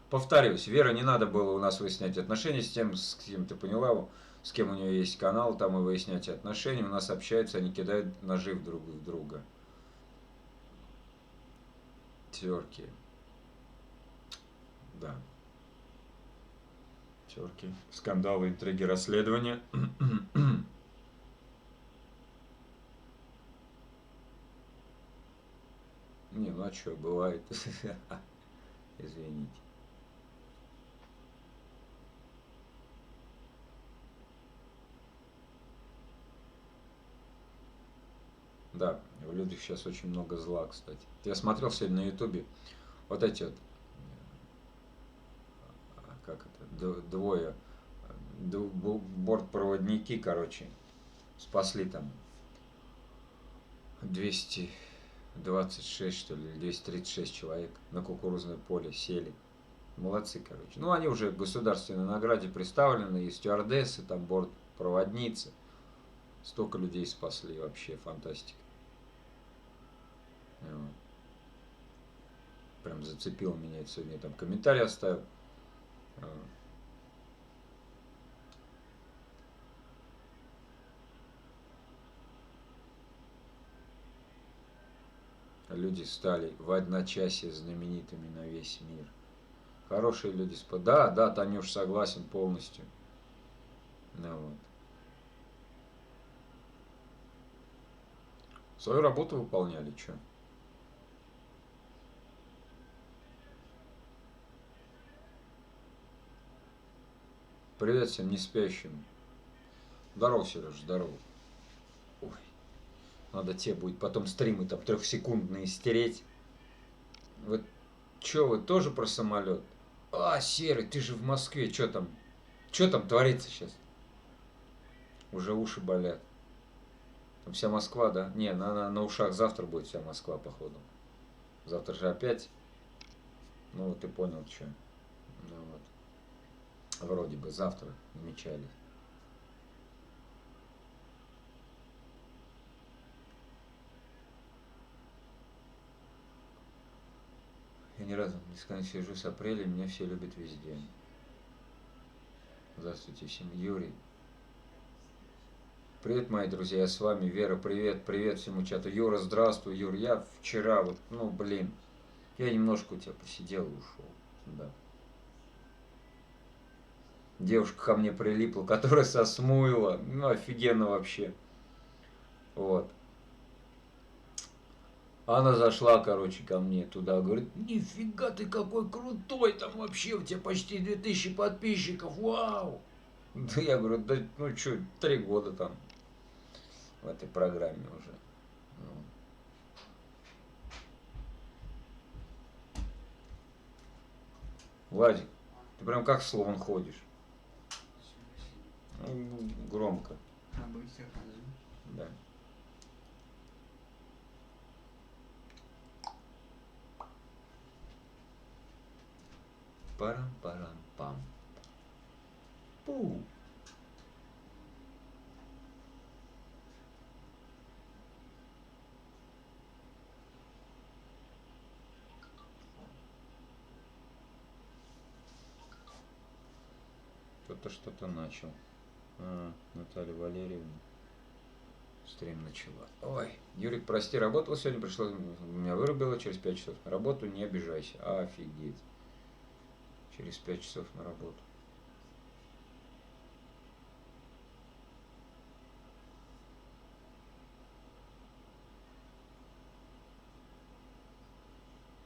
Повторюсь, Вера не надо было у нас выяснять отношения с тем, с кем ты поняла, с кем у нее есть канал, там и выяснять отношения. У нас общаются, они кидают ножи друг в друга. Терки. Да. Терки. Скандалы, интриги, расследования. Не, ну а что, бывает. Извините. Да, в людях сейчас очень много зла, кстати. Я смотрел сегодня на ютубе вот эти вот, как это, двое, бортпроводники, короче, спасли там 226, что ли, 236 человек на кукурузное поле сели. Молодцы, короче. Ну, они уже к государственной награде представлены, и стюардессы, там бортпроводницы. Столько людей спасли, вообще фантастика. Вот. Прям зацепило меня это сегодня, там комментарий оставил. Вот. Люди стали в одночасье знаменитыми на весь мир. Хорошие люди. Да, да, Танюш, согласен полностью. Ну, вот. Свою работу выполняли, что? Привет всем неспящим. Здорово, Сереж, здорово. Ой, надо тебе будет потом стримы там 3-секундные стереть. Вот что, вы тоже про самолет? А, Серый, ты же в Москве, что там? Что там творится сейчас? Уже уши болят. Там вся Москва, да? Не, на ушах завтра будет вся Москва, походу. Завтра же опять. Ну, вот ты понял, что. Ну, вот. Вроде бы завтра намечались. Я ни разу не сижу с апреля, меня все любят везде. Здравствуйте всем, Юрий. Привет, мои друзья, я с вами. Вера, привет, привет всему чату. Юра, здравствуй, Юр. Я вчера вот, ну, блин, я немножко у тебя посидел и ушел. Да. Девушка ко мне прилипла, которая сосмуила. Ну, офигенно вообще. Вот. Она зашла, короче, ко мне туда, говорит, нифига ты какой крутой, там вообще у тебя почти 2000 подписчиков, вау. Да я говорю, да ну что, 3 года там в этой программе уже. Владик, ты прям как слон ходишь. Ну, громко. Да. Парам-парам-пам. Пу. Кто-то что-то начал. Наталья Валерьевна. Стрим начала. Ой, Юрик, прости, работал сегодня, пришлось, меня вырубило через 5 часов на работу, не обижайся. Офигеть. Через 5 часов на работу.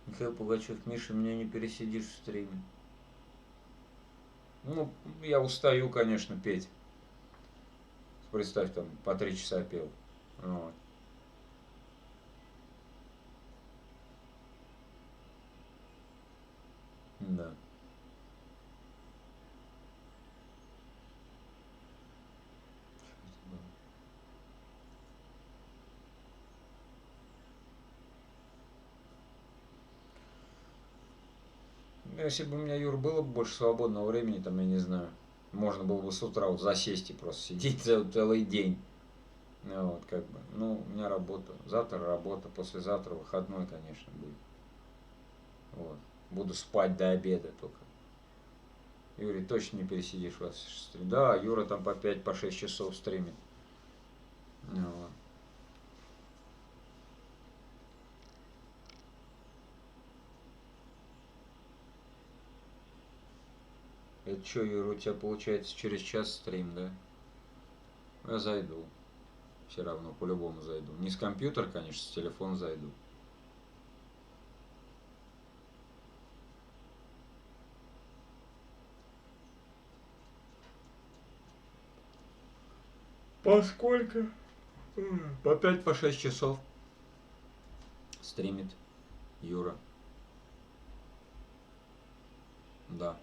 Михаил Пугачев, Миша, меня не пересидишь в стриме. Ну, я устаю, конечно, петь. Представь, там по 3 часа пел. Вот. Да. Если бы у меня, Юр, было бы больше свободного времени, там, я не знаю, можно было бы с утра вот засесть и просто сидеть целый день. Вот, как бы. Ну, у меня работа. Завтра работа, послезавтра выходной, конечно, будет. Вот. Буду спать до обеда только. Юрий, точно не пересидишь вас стрим. Да, Юра там по 5-6 часов стримит. Ну, вот. Это что, Юра, у тебя получается через час стрим, да? Я зайду. Все равно, по-любому зайду. Не с компьютера, конечно, с телефона зайду. По сколько? По 5-6 часов стримит Юра. Да.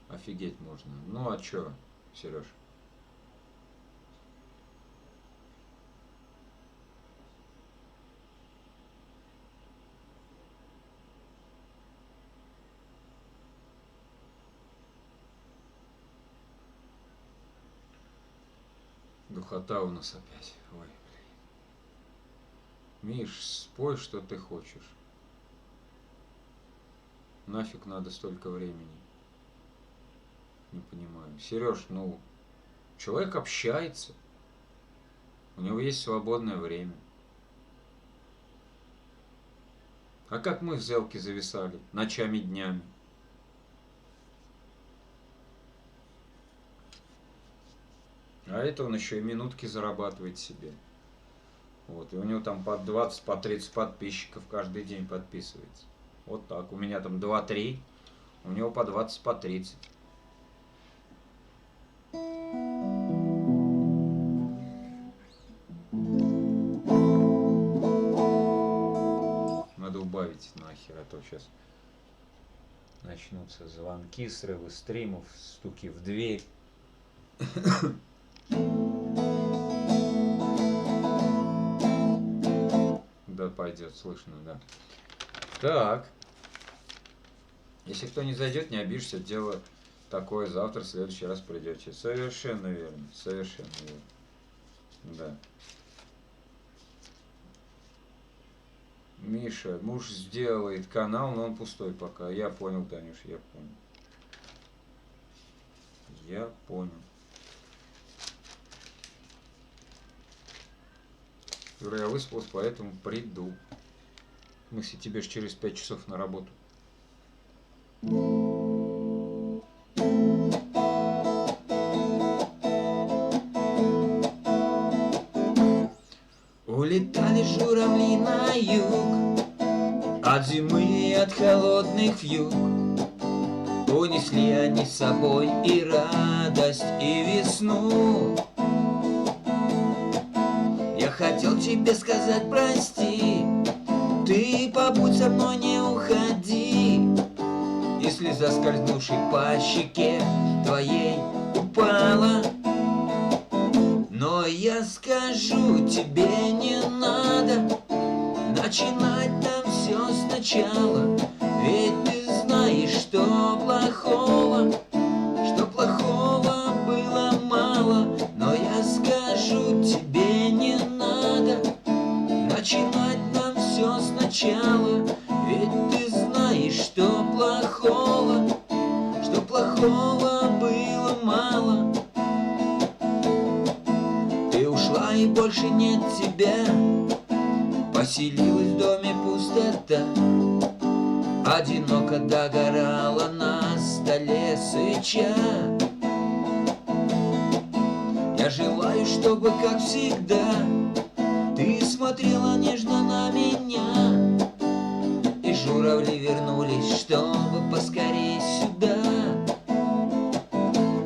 Офигеть можно. Ну а чё, Сереж? Духота у нас опять. Ой, блин. Миш, спой, что ты хочешь. Нафиг надо столько времени. Не понимаю. Сереж, ну, человек общается. У него есть свободное время. А как мы в Зелке зависали? Ночами, днями. А это он еще и минутки зарабатывает себе. Вот, и у него там по 20, по 30 подписчиков каждый день подписывается. Вот так. У меня там 2-3, у него по 20, по 30. Надо убавить нахер, а то сейчас начнутся звонки, срывы стримов, стуки в дверь. Да, пойдет, слышно, да. Так. Если кто не зайдет, не обижься, дело такое, завтра, в следующий раз придете. Совершенно верно, совершенно верно. Да. Миша, муж сделает канал, но он пустой пока. Я понял, Танюш, я понял. Я понял. Юра, я выспался, поэтому приду. В смысле, тебе же через 5 часов на работу. Улетали журавли на юг, от зимы и от холодных вьюг. Унесли они с собой и радость, и весну. Я хотел тебе сказать прости, ты побудь со мной, не уходи. И слеза, скользнувшей по щеке твоей, упала. Но я скажу тебе, не надо начинать нам все сначала. Ведь ты знаешь, что плохого было мало. Но я скажу тебе, не надо начинать нам все сначала. Ведь ты знаешь, что плохого было мало. Ты ушла и больше нет тебя, поселилась в доме пустота. Одиноко догорала на столе свеча. Я желаю, чтобы, как всегда, ты смотрела нежно на меня, и журавли вернулись, чтобы поскорей сюда.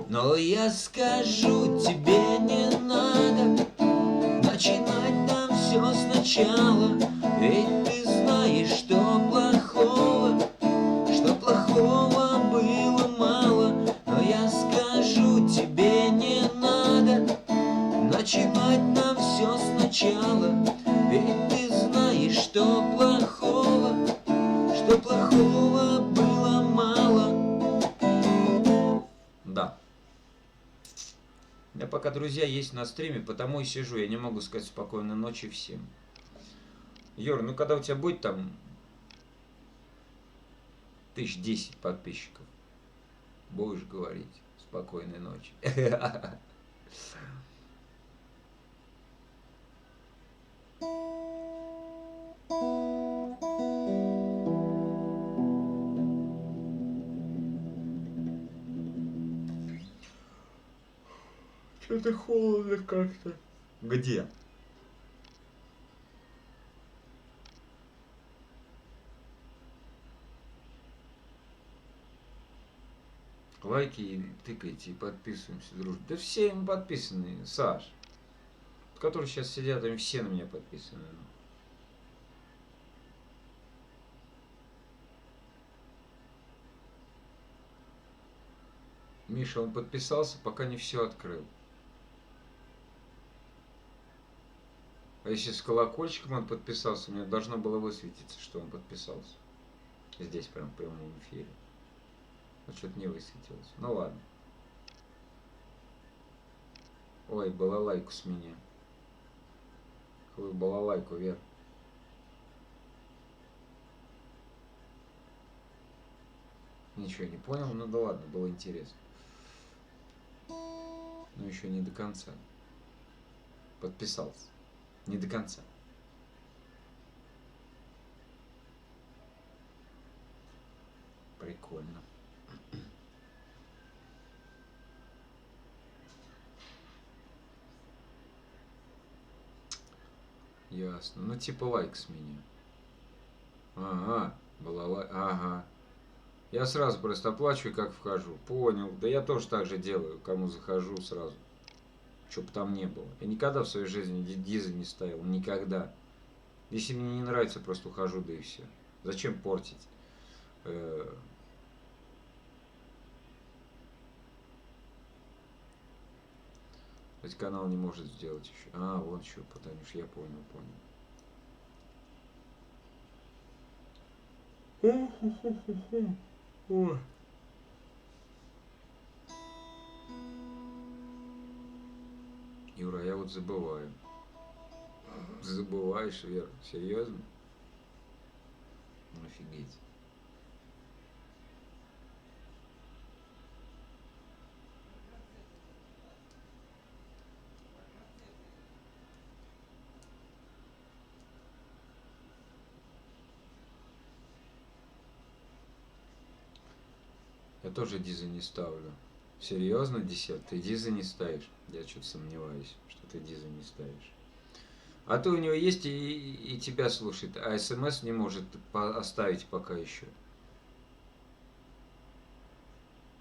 Но я скажу тебе, не надо начинать нам все сначала. Ведь ты знаешь, что плохого было мало. Но я скажу тебе, не надо начинать нам все сначала. Ведь ты знаешь, что плохого было мало. Да. Я пока пока друзья есть на стриме, потому и сижу. Я не могу сказать спокойной ночи всем. Юр, ну когда у тебя будет там 1010 подписчиков, будешь говорить спокойной ночи. Что-то холодно как-то. Где? Лайки тыкайте и подписываемся, дружно. Да все им подписаны, Саш. Которые сейчас сидят, они все на меня подписаны. Миша, он подписался, пока не все открыл. А если с колокольчиком он подписался, мне должно было высветиться, что он подписался. Здесь прям в прямом эфире. Но что-то не высветилось. Ну ладно. Ой, балалайку с меня. Какую балалайку, Вер? Ничего не понял, ну да ладно, было интересно. Но еще не до конца. Подписался. Не до конца. Прикольно. Ясно. Ну типа лайк с меня. Ага, была лайк. Ага. Я сразу просто оплачиваю, как вхожу. Понял. Да я тоже так же делаю, кому захожу сразу. Что бы там не было. Я никогда в своей жизни дизы не ставил. Никогда. Если мне не нравится, просто ухожу, да и все. Зачем портить? То есть канал не может сделать еще. А, вот что, потому что я понял. Ой. Юра, я вот забываю. Забываешь, Вера? Серьезно? Офигеть. Я тоже дизы не ставлю. Серьезно, десерт? Ты дизы не ставишь? Я что-то сомневаюсь, что ты дизы не ставишь. А то у него есть и тебя слушает, а смс не может оставить пока еще.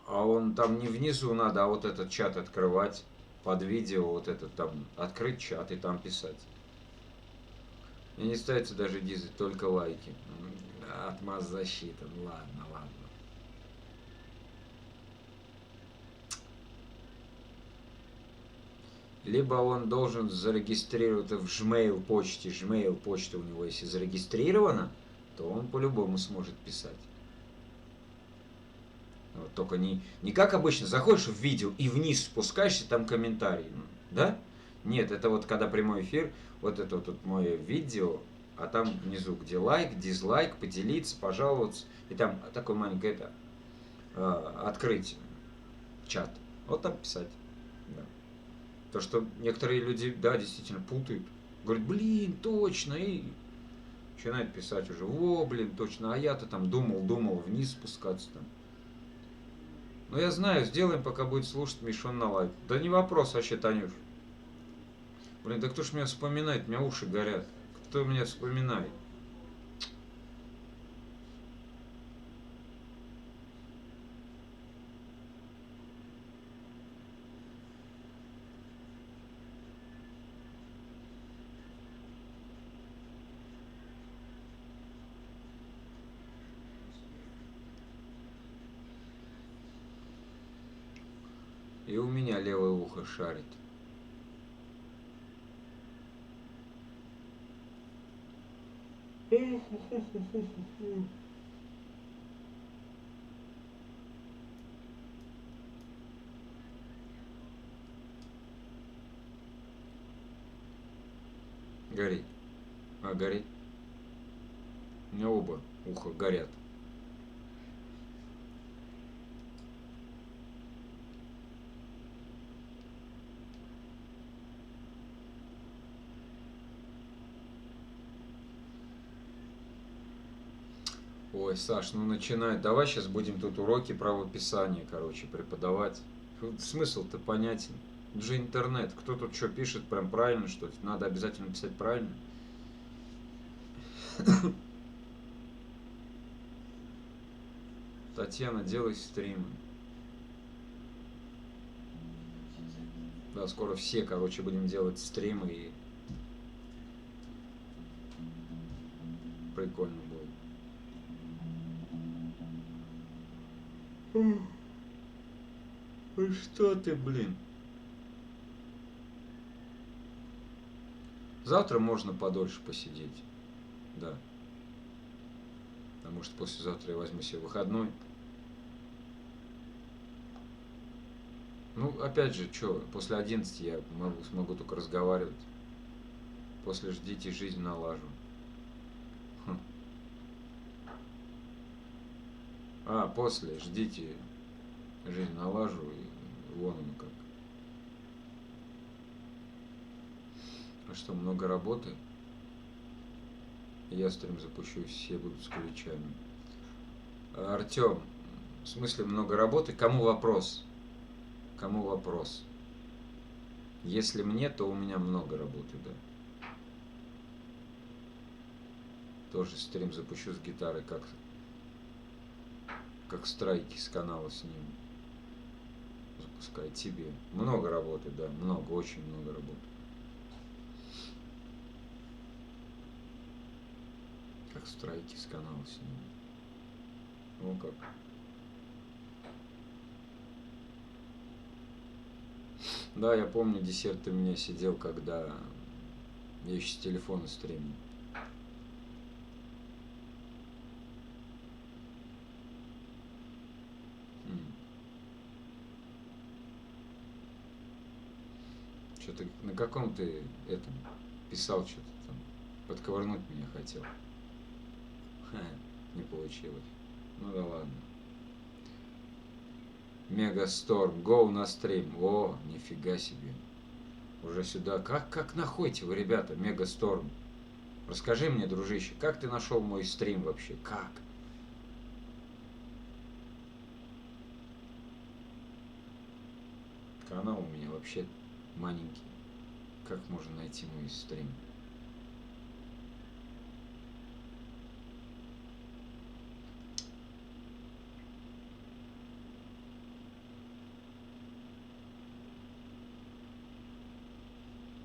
А он там не внизу надо, а вот этот чат открывать под видео, вот этот там открыть чат и там писать. И не ставится даже дизы, только лайки. Отмаз защита. Ладно. Либо он должен зарегистрировать в Gmail почте. Gmail почта у него, если зарегистрирована, то он по-любому сможет писать. Вот, только не как обычно, заходишь в видео и вниз спускаешься, там комментарии. Да? Нет, это вот когда прямой эфир, вот это вот мое видео, а там внизу, где лайк, дизлайк, поделиться, пожаловаться. И там такое маленькое открыть чат. Вот там писать. Да. То, что некоторые люди, да, действительно путают. Говорят, блин, точно, и начинают писать уже, о, блин, точно, а я-то там думал вниз спускаться там. Но я знаю, сделаем, пока будет слушать Мишон на лайк. Да не вопрос вообще, Танюш. Блин, да кто ж меня вспоминает, у меня уши горят. Кто меня вспоминает? И у меня левое ухо шарит. Горит. А, горит. У меня оба уха горят. Ой, Саш, ну начинай. Давай сейчас будем тут уроки правописания, короче, преподавать. Смысл-то понятен. Это же интернет. Кто тут что пишет прям правильно, что ли? Надо обязательно писать правильно. Татьяна, делай стримы. Да, скоро все, короче, будем делать стримы и прикольно будет. Ну что ты, блин? Завтра можно подольше посидеть. Да. Потому что послезавтра я возьму себе выходной. Ну, опять же, что, после 11 я смогу только разговаривать. После ждите, жизнь налажу. Хм. А, после ждите, жизнь налажу, и вон оно как. А что, много работы? Я стрим запущу, все будут с ключами. Артем, в смысле много работы? Кому вопрос? Кому вопрос? Если мне, то у меня много работы, да. Тоже стрим запущу с гитарой, как страйки с канала с ним. Запускай тебе. Много работы, да, много, очень много работы. Как страйки с канала с ним. Ну как. Да, я помню, десерт у меня сидел, когда я еще с телефона стримил. Что-то на каком ты этом писал что-то там, подковырнуть меня хотел. Ха, не получилось. Ну да ладно. Мегасторм, гоу на стрим. О, нифига себе. Уже сюда. Как находите вы, ребята, Мегасторм? Расскажи мне, дружище, как ты нашел мой стрим вообще? Как? Канал у меня вообще маленький. Как можно найти мой стрим?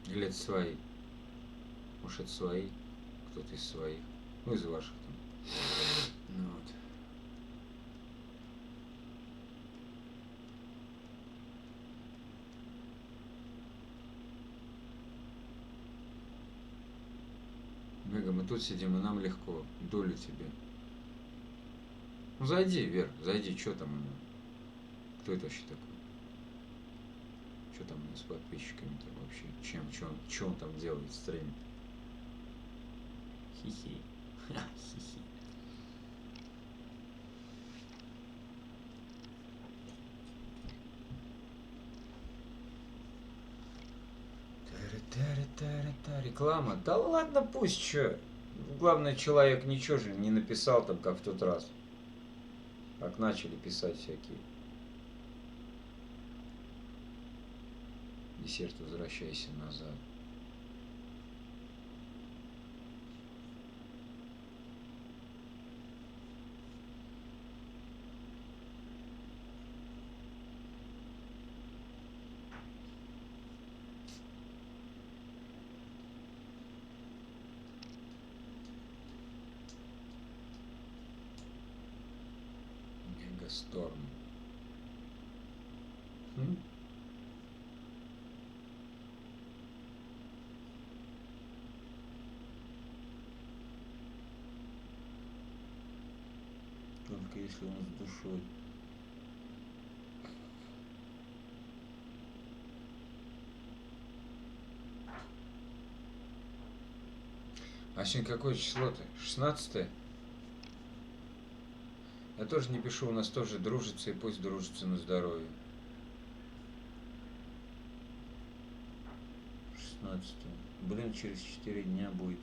Или это свои? Может, это свои? Кто-то из своих? Ну, из ваших там. Ну, вот. Мега, мы тут сидим, и нам легко. Долю тебе. Ну, зайди, Вер, зайди, что там у него? Кто это вообще такой? Что там у него с подписчиками-то вообще? Чем он там делает в стриме? Хи-хи. Хи-хи. Реклама? Да ладно, пусть что. Главное, человек ничего же не написал там, как в тот раз. Как начали писать всякие. Десерт, возвращайся назад. Мегасторм. Только если он с душой. А сегодня какое число-то? 16-е? Я тоже не пишу, у нас тоже дружится, и пусть дружится на здоровье. 16-е. Блин, через 4 дня будет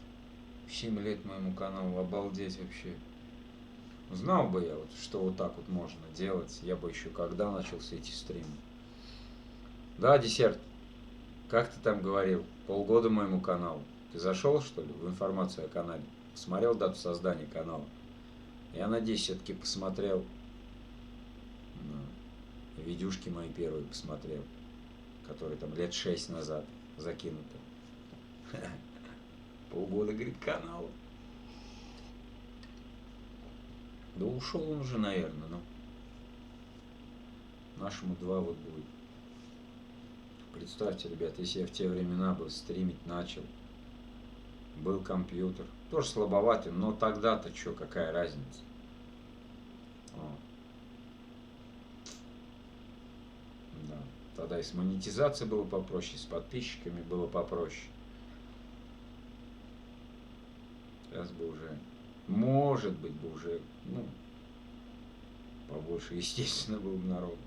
7 лет моему каналу. Обалдеть вообще. Знал бы я, вот, что вот так вот можно делать, я бы еще когда начался эти стримы. Да, десерт. Как ты там говорил? Полгода моему каналу. Ты зашел, что ли, в информацию о канале? Посмотрел дату создания канала? Я надеюсь, все-таки посмотрел. Видюшки мои первые посмотрел. Которые там лет 6 назад закинуты. Полгода, говорит, каналу. Да ушел он уже, наверное, ну. Нашему 2 вот будет. Представьте, ребят, если я в те времена бы стримить начал, был компьютер, тоже слабоватый, но тогда-то что, какая разница? О. Да. Тогда и с монетизацией было попроще, с подписчиками было попроще. Сейчас бы уже, может быть, бы уже, ну, побольше, естественно, был бы народ.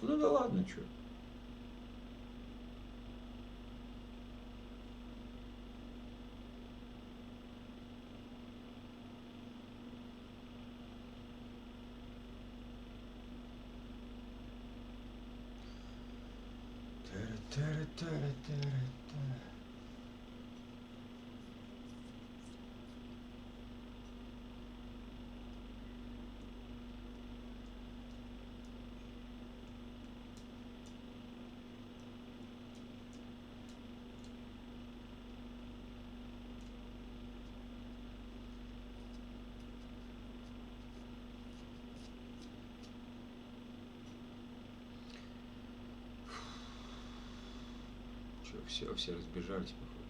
Ну да ладно, что. Все разбежались, походу.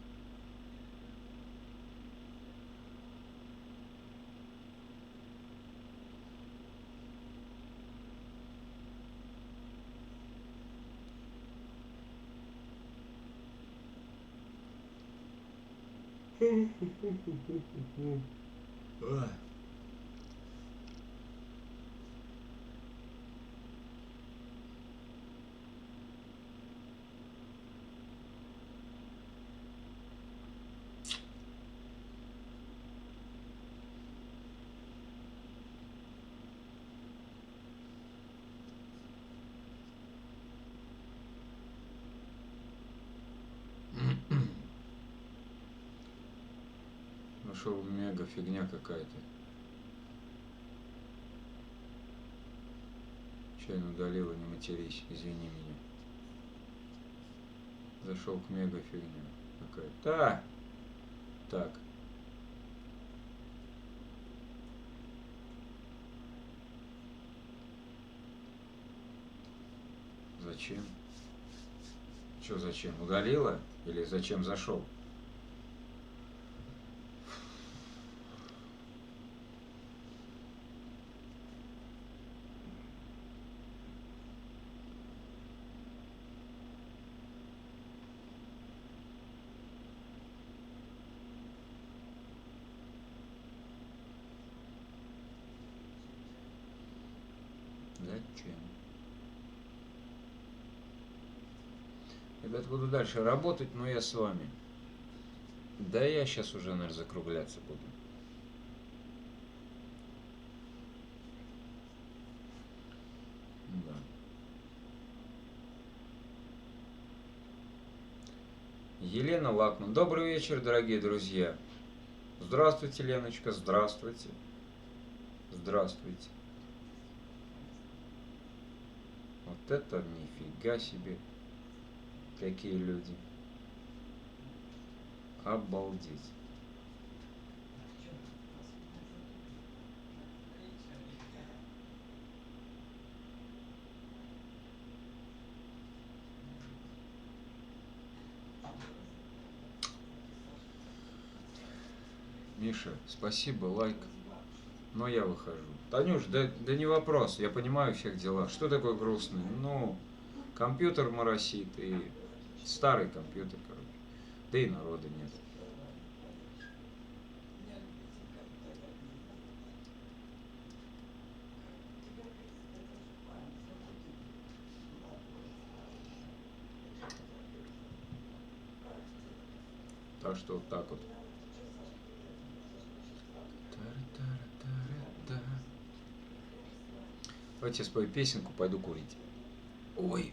Ой. Нашел мега фигня какая-то. Чайно удалила, не матерись, извини меня. Зашел к мега фигня какая-то. Так. Зачем? Что зачем? Удалила? Или зачем зашел? Зачем? Ребят, буду дальше работать, но я с вами. Да я сейчас уже, наверное, закругляться буду. Да. Елена Лакман. Добрый вечер, дорогие друзья. Здравствуйте, Леночка, здравствуйте. Здравствуйте. Вот это нифига себе. Какие люди. Обалдеть. Миша, спасибо, лайк. Но я выхожу. Танюш, да не вопрос, я понимаю всех дела. Что такое грустный? Ну, компьютер моросит, и старый компьютер, короче. Да и народа нет. Так что вот так вот. Тара-тара-тара-та. Давайте я спою песенку, пойду курить. Ой,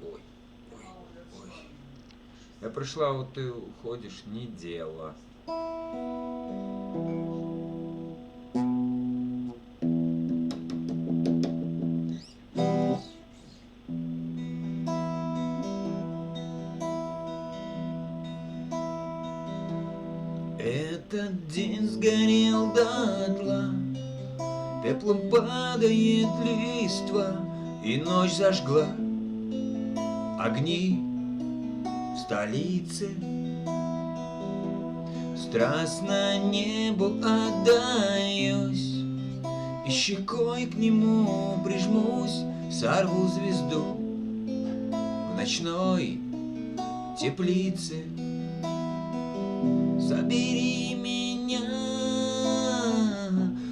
ой, ой, ой. Я пришла, вот ты уходишь, не дело. Этот день сгорел дотла, пеплом падает листва, и ночь зажгла огни в столице. Страстно небу отдаюсь, и щекой к нему прижмусь, сорву звезду в ночной теплице. Забери меня,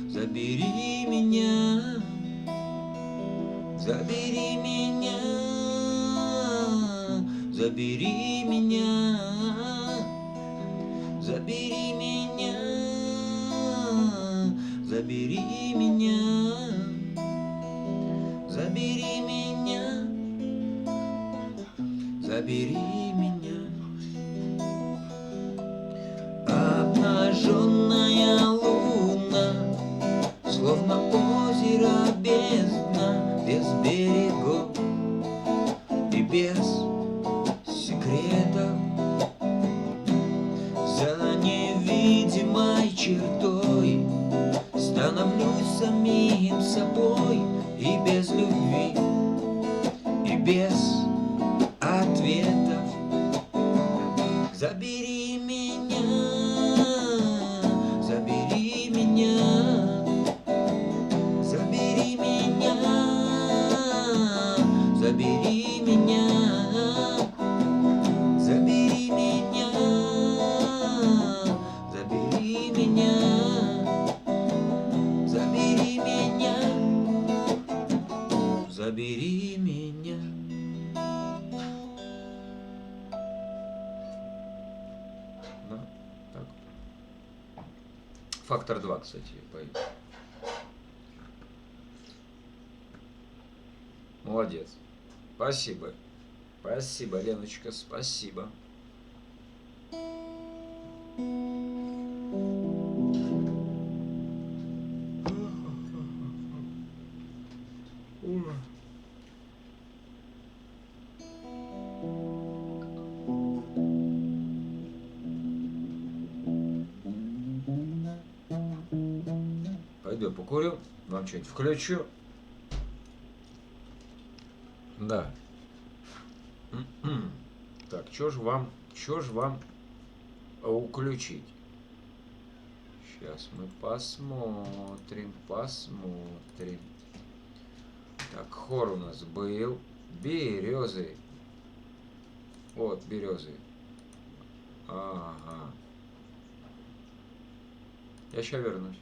забери меня, забери меня, забери меня, забери меня, забери меня, забери меня, забери меня. Обнаженная луна, словно озеро бездна, без берегов и без секретов. За невидимой чертой становлюсь самим собой, и без любви, и без ответов. Забери меня, забери меня, забери меня, забери меня, забери меня, забери меня, забери меня, забери меня. Да, так. Фактор 2, кстати, пою. Молодец. Спасибо. Спасибо, Леночка, спасибо. Пойду я покурю, вам что-нибудь включу. Да. Так, что ж вам включить? Сейчас мы посмотрим. Так, хор у нас был. Березы. Вот, березы. Ага. Я сейчас вернусь.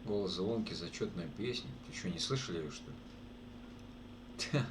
Голос звонкий, зачетная песня. Ты что, не слышали ее, что ли? Да.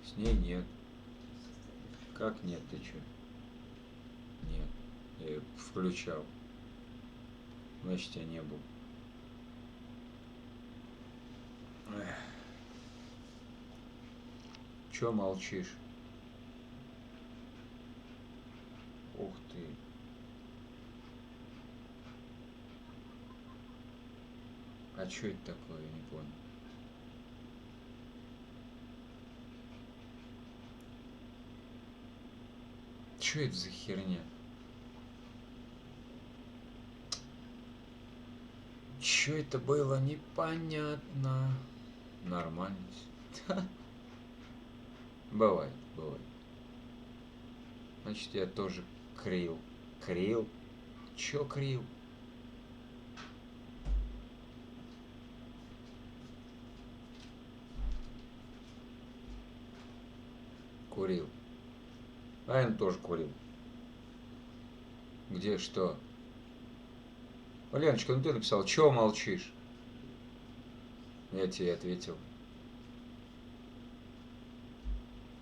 С ней нет. Как нет, ты чё? Нет. Я ее включал. Значит, я не был. Эх. Чё молчишь? Ух ты. А чё это такое, я не понял. Чё это за херня? Чё это было, непонятно. Нормально. Бывает, бывает. Значит, я тоже крил. Крил? Чё крил? Курил. А я тоже курил. Где что? Леночка, ну ты написал, чего молчишь? Я тебе ответил.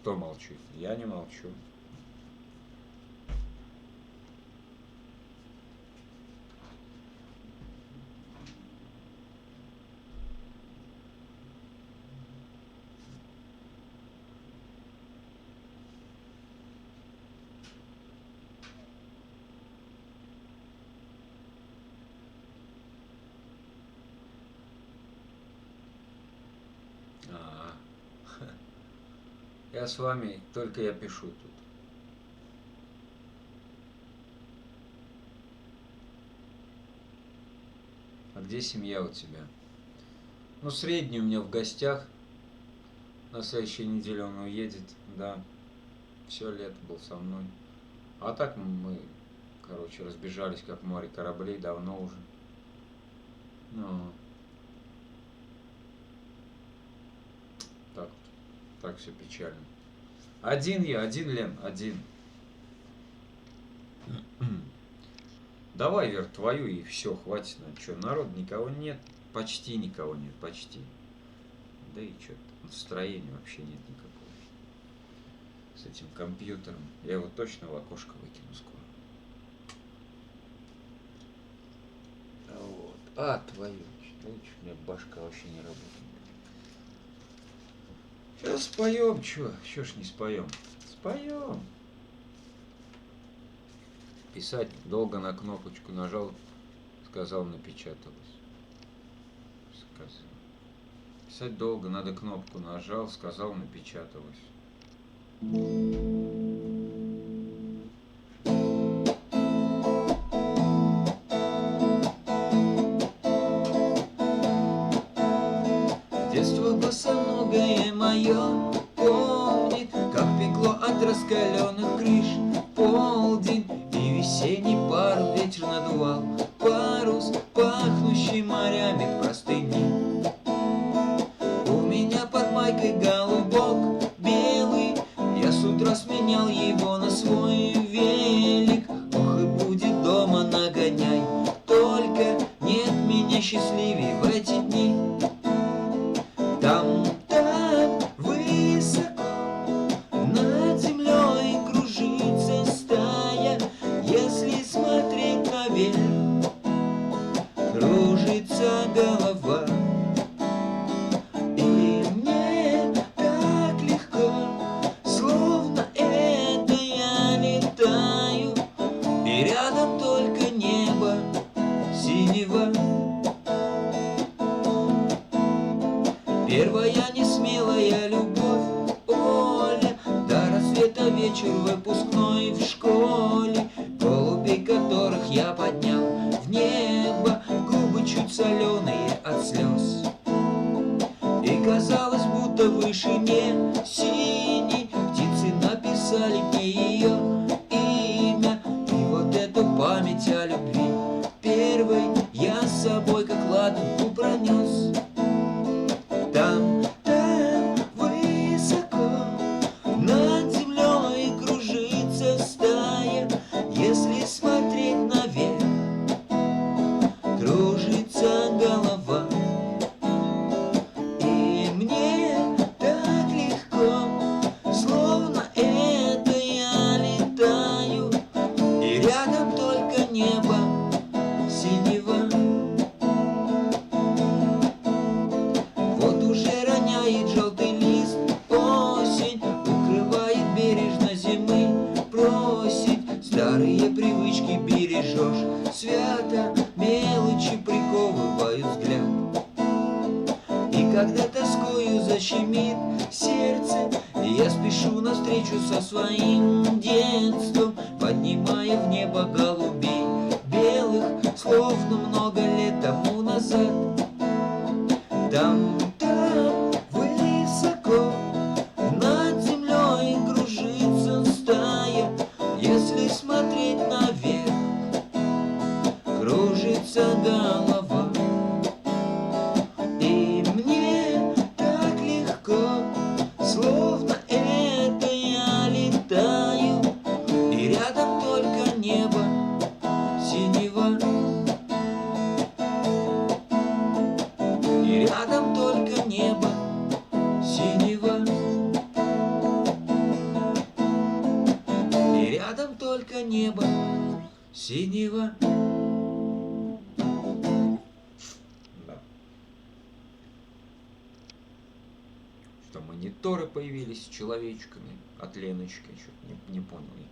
Кто молчит? Я не молчу. Я с вами, только я пишу тут. А где семья у тебя? Ну, средний у меня в гостях. На следующей неделе он уедет, да. Все лето был со мной. А так мы, короче, разбежались, как море кораблей, давно уже. Ну, так все печально. Один я, один, Лен, один. Давай, Вер, твою и все, хватит. Что, народ никого нет? Почти никого нет, почти. Да и что-то настроения вообще нет никакого. С этим компьютером. Я его точно в окошко выкину скоро. Вот. А, твою. У меня башка вообще не работает. Сейчас споем, чё ж не споем? Споем. Писать долго на кнопочку нажал, сказал, напечаталось. Сказал. Писать долго, надо кнопку нажал, сказал, напечаталось. Детство босоногое мое помнит, как пекло от раскаленных крыш полдень, и весенний пар ветер надувал парус, пахнущий морями простыни. У меня под майкой голубок белый, я с утра сменял его на свой велик. Ох, и будет дома нагоняй, только нет меня счастливей в эти дни. Там так высоко над землей кружится стая, если смотреть наверх, кружится голова. И мне так легко, словно это я летаю, и рядом только небо синего. Первая несмелая любовь, Оля, до рассвета вечер выпускной в школе, голубей которых я поднял в небо. соленые от слез. И казалось, будто в вышине синей птицы написали мне ее имя. И вот эту память о любви первой я с собой как ладанку пронес. Там высоко над землей кружится стая. Если смотреть наверх, кружится голова. И мне так легко, словно это я летаю, и рядом только небо синего. Вот уже роняет желтый лист осень, укрывает бережно зимы, просит. Старые привычки бережешь свято, мелочи приковывают взгляд. И когда тоскою защемит сердце, я спешу навстречу со своим детством, поднимая в небо голубей белых, словно много лет тому назад. Там высоко над землей кружится стая. Если смотреть наверх, кружится голова. И мне так легко, словно это я летаю, и рядом только небо синего. И рядом только небо синего. И рядом только небо синего. Да. Что мониторы появились с человечками от Леночки, я что-то не понял я.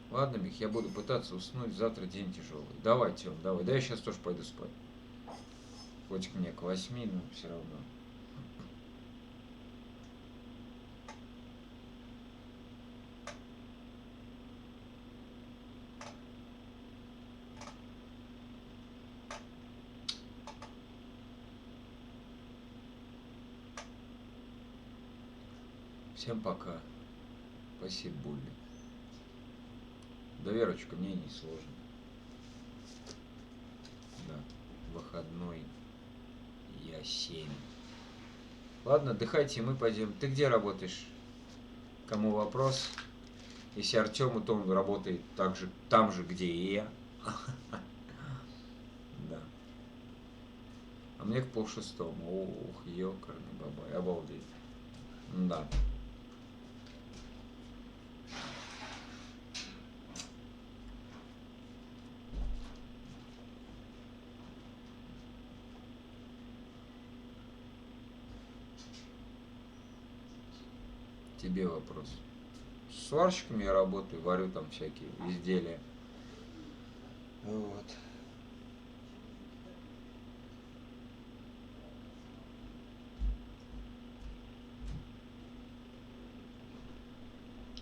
Ладно, Мих, я буду пытаться уснуть, завтра день тяжелый. Давай, Тём, давай. Да я сейчас тоже пойду спать. Хоть мне к 8, но все равно. Всем пока. Спасибо, Булли. Да, Верочка, мне не сложно. Да, выходной. Я 7. Ладно, отдыхайте, мы пойдем. Ты где работаешь? Кому вопрос? Если Артему, то он работает там же, где и я. Да. А мне к 5:30. Ух, ёкарный бабай, обалдеть. Да. Тебе вопрос. С сварщиками я работаю, варю там всякие изделия. Вот.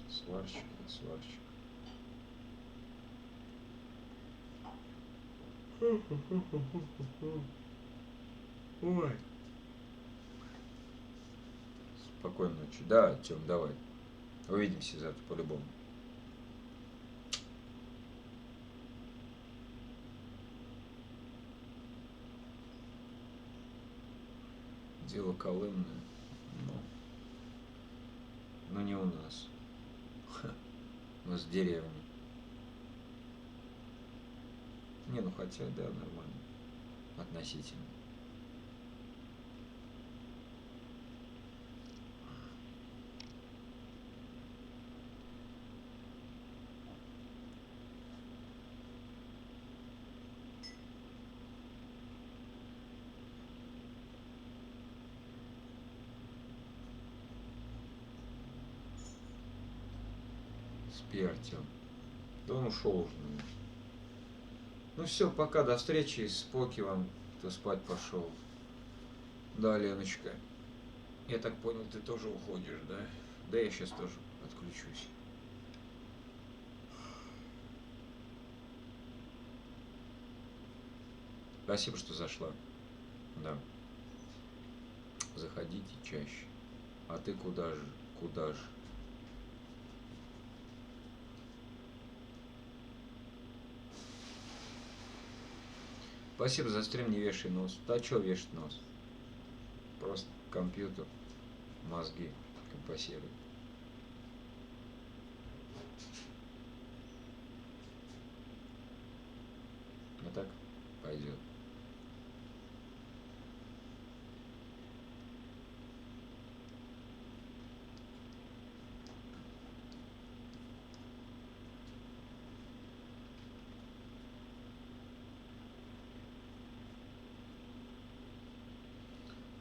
Сварщик. Ой. Спокойной ночи. Да, Тём, давай. Увидимся завтра по-любому. Дело колымное. Но не у нас. У нас деревня. Не, ну хотя, да, нормально. Относительно. Спи, Артем. Да он ушел уже, наверное. Ну все, пока, до встречи, споки вам, кто спать пошел. Да, Леночка. Я так понял, ты тоже уходишь, да? Да, я сейчас тоже отключусь. Спасибо, что зашла. Да. Заходите чаще. А ты куда же? Куда же? Спасибо за стрим, не вешай нос. Да чё вешать нос? Просто компьютер, мозги компасирует. А так пойдет.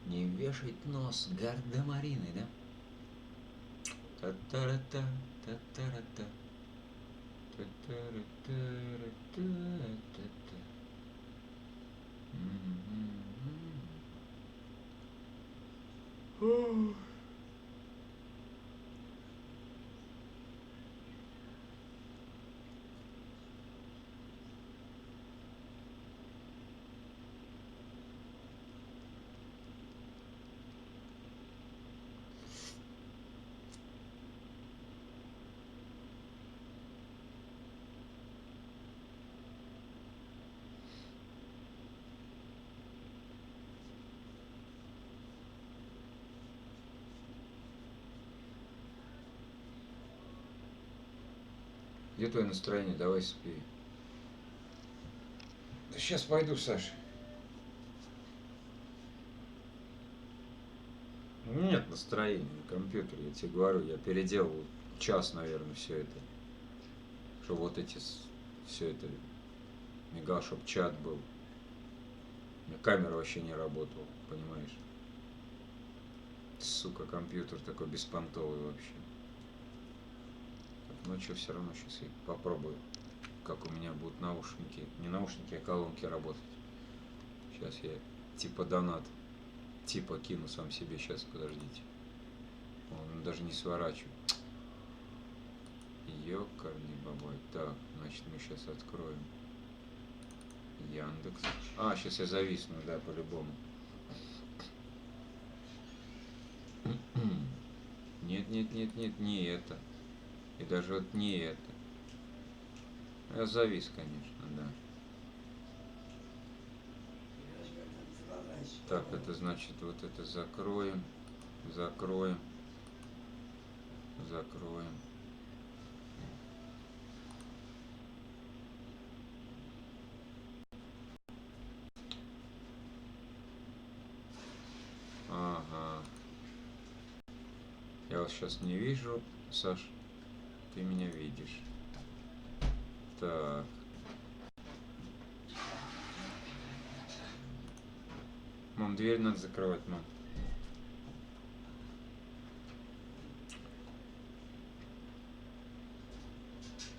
Не вешать нос гардемариной, да? Та-та-ра-та, та-та-ра-та. Та-та-ра-та-ра-та-та-та. М-м-м. Где твое настроение? Давай спи. Да сейчас пойду, Саша. Нет настроения на компьютере, я тебе говорю, я переделал час, наверное, все это. Что вот эти, все это, мигал, чтоб чат был. У меня камера вообще не работала, понимаешь? Сука, компьютер такой беспонтовый вообще. Так, ну что, все равно сейчас я попробую, как у меня будут наушники, не наушники, а колонки работать. Сейчас я типа донат, типа кину сам себе, сейчас, подождите. Он даже не сворачивает. Ёкарный бабай. Так, значит мы сейчас откроем Яндекс. А, сейчас я зависну, да, по-любому. Нет, нет, нет, нет, не это. И даже вот не это. Я завис, конечно, да. Так, это значит вот это закроем. Закроем. Закроем. Ага. Я вас сейчас не вижу, Саш. Ты меня видишь. Так. Мам, дверь надо закрывать, мам.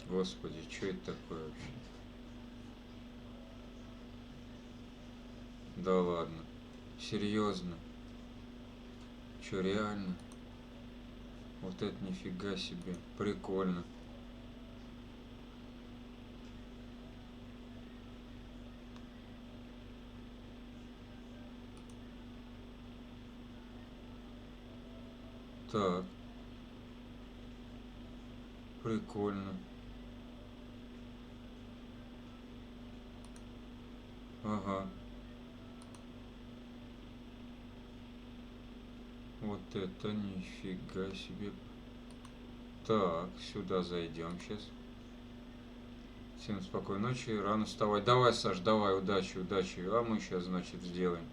Господи, что это такое вообще? Да ладно. Серьезно? Че, реально? Вот это нифига себе. Прикольно. Так. Прикольно. Ага. Вот это нифига себе. Так, сюда зайдем сейчас. Всем спокойной ночи, рано вставать. Давай, Саш, давай, удачи, удачи. А мы сейчас, значит, сделаем.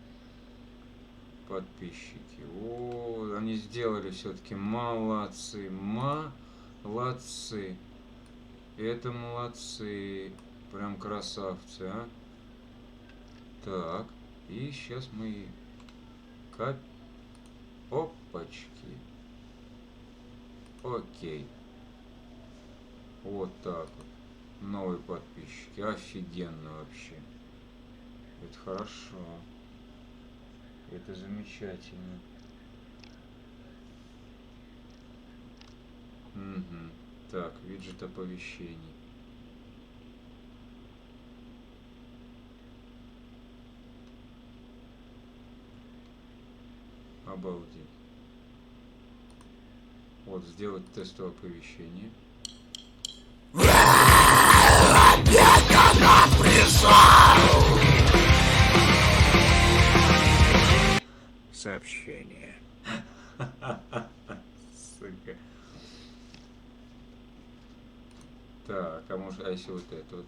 Подписчики. О, они сделали все-таки. Молодцы, молодцы. Это молодцы. Прям красавцы, а. Так, и сейчас мы... Опачки. Окей. Вот так вот. Новые подписчики. Офигенно вообще. Это хорошо. Это замечательно. Мгм. Так, виджет оповещений. Обалдеть. Вот, сделать тестовое оповещение. Сообщение. Сука. Так, а может, а если вот это вот?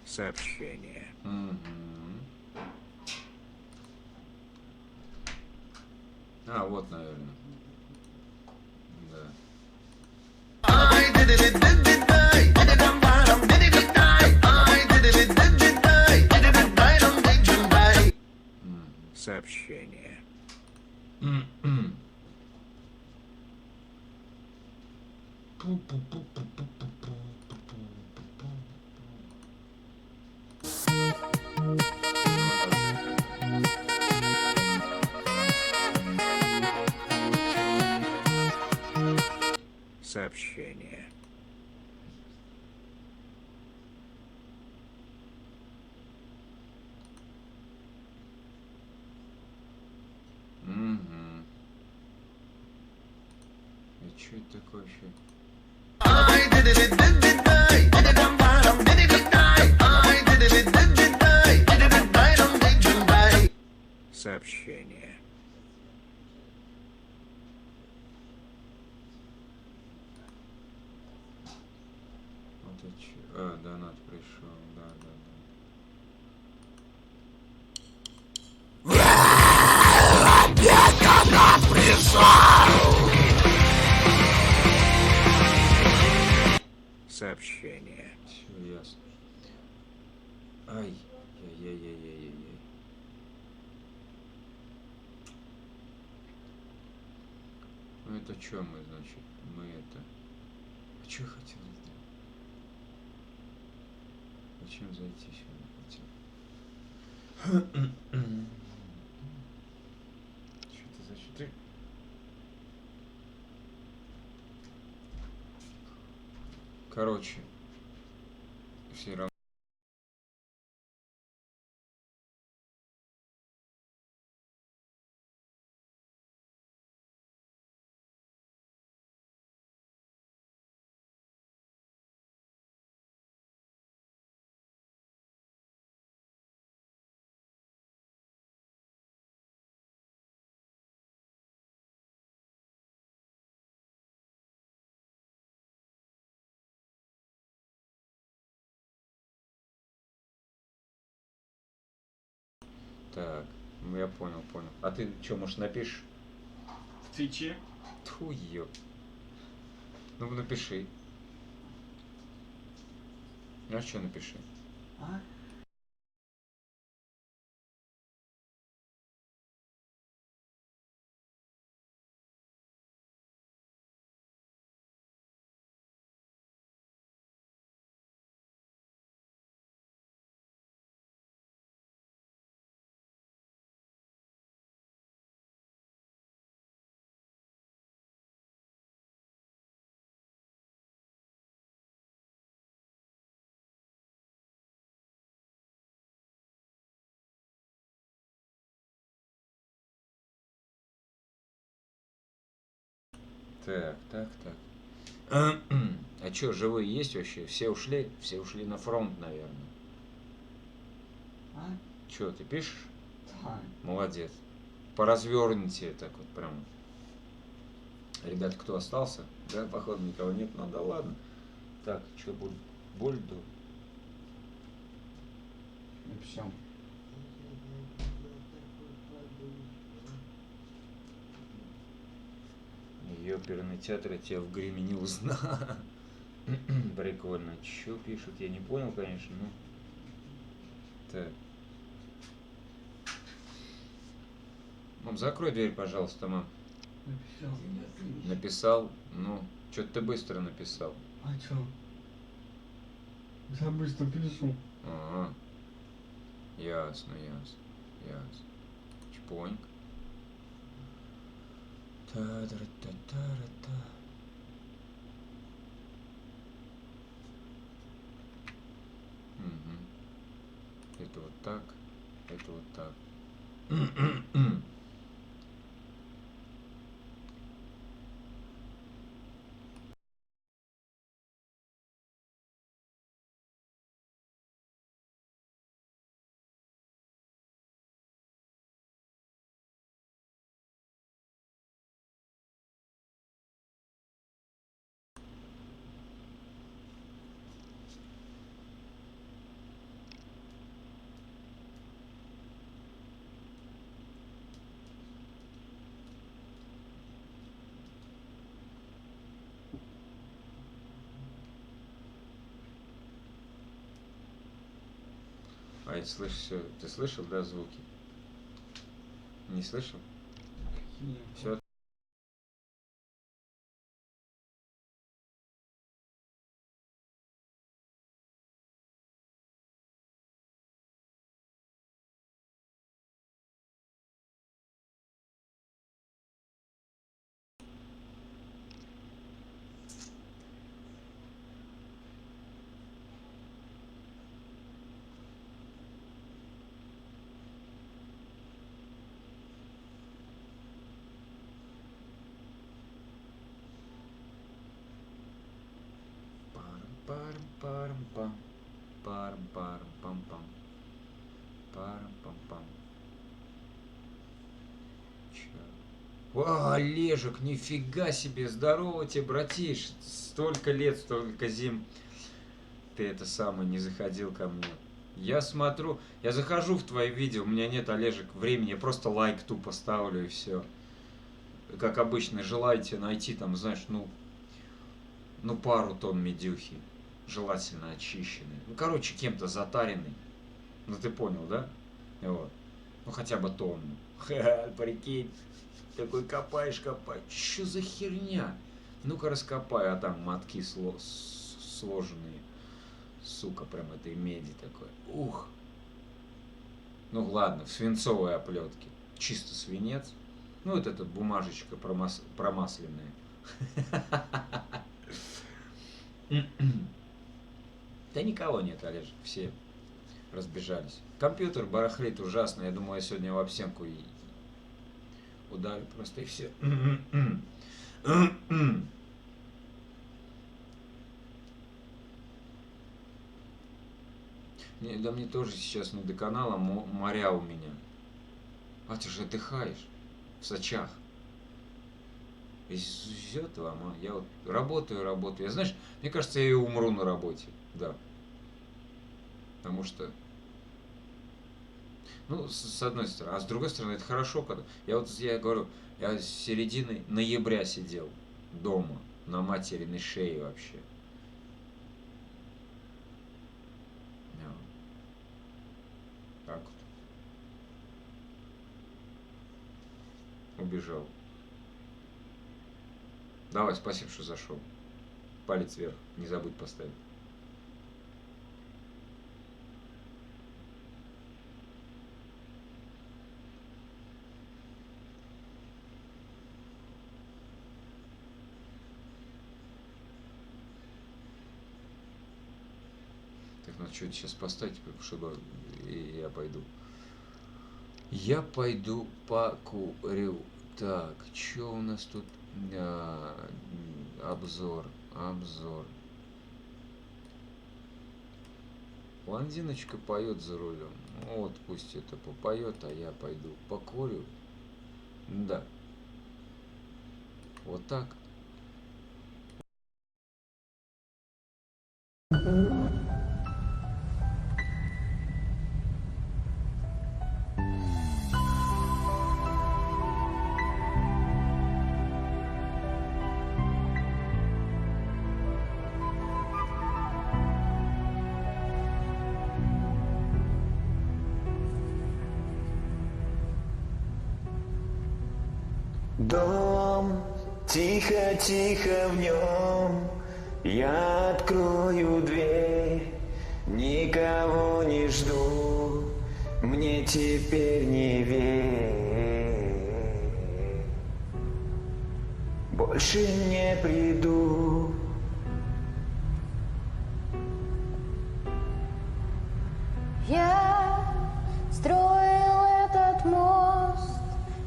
Сообщение. Мгм. А, вот, наверное. Да. Сообщение. Сообщение. Угу. И что это такое еще? Сообщение. Вот это чё? А, донат пришел, да, да, да. Сообщение. Все ясно. Ай, яй-яй-яй-яй-яй. Ну это что мы, значит? Мы это... А что я хотел сделать? Зачем зайти сюда хотел? Что-то значит... Короче, все равно... Так, ну я понял. А ты что, может, напишешь? В Твиче? Тьфу, ёп. Ну, напиши. А что напиши? А? Так. А что, живые есть вообще? Все ушли? Все ушли на фронт, наверное. А? Че, ты пишешь? Да. Молодец. Поразверните так вот прям. Ребята, кто остался? Да, походу никого нет, ну да ладно. Так, что будет? Бульду? Напишем. Оперный театр, я тебя в гриме не узнал. Прикольно. Че пишут? Я не понял, конечно, ну. Так. Мам, закрой дверь, пожалуйста, мам. Написал. Написал? Ну, что-то ты быстро написал. А чё? Я быстро пишу. Ага. Ясно, ясно, ясно. Чпоньк. Та-да-та-та-та-та. Угу. Это вот так, это вот так. А я слышу все. Ты слышал, да, звуки? Не слышал? Какие? Все. Парам-парам-пам. Парам-парам-пам-пам. Парам-пам-пам. Чё? О, Олежек, нифига себе, здорово тебе, братиш. Столько лет, столько зим. Ты это самое не заходил ко мне. Я смотрю, я захожу в твои видео, у меня нет, Олежек, времени, я просто лайк тупо ставлю и все. Как обычно, желаете найти там, знаешь, ну пару тонн медюхи, желательно очищенной. Ну, короче, кем-то затаренный. Ну, ты понял, да? Вот. Ну, хотя бы тонну. Ха, прикинь, такой копаешь. Что за херня? Ну-ка раскопай, а там мотки сложенные. Сука, прям этой меди такой. Ух. Ну ладно, в свинцовой оплетке. Чисто свинец. Ну вот эта бумажечка промасленная. Да никого нет, Олеж, все разбежались. Компьютер барахлит ужасно. Я думаю, я сегодня в обсемку и ударю просто и все. Да мне тоже сейчас не до канала, моря у меня. А ты же отдыхаешь в Сочах. Везет вам, а? Я вот работаю. Я, знаешь, мне кажется, я и умру на работе. Да. Потому что, ну, с одной стороны. А с другой стороны, это хорошо, когда... Я говорю, я с середины ноября сидел дома, на материной шее вообще. Так вот. Убежал. Давай, спасибо, что зашел. Палец вверх, не забудь поставить. Так, надо что-то сейчас поставить, чтобы я пойду. Я пойду покурю. Так, что у нас тут? Обзор. Блондиночка поет за рулем. Вот пусть это попоет, а я пойду покурю. Да. Вот так. Дом, тихо-тихо в нем, я открою дверь, Никого не жду, мне теперь не верь. Больше не приду. Я строил этот мост,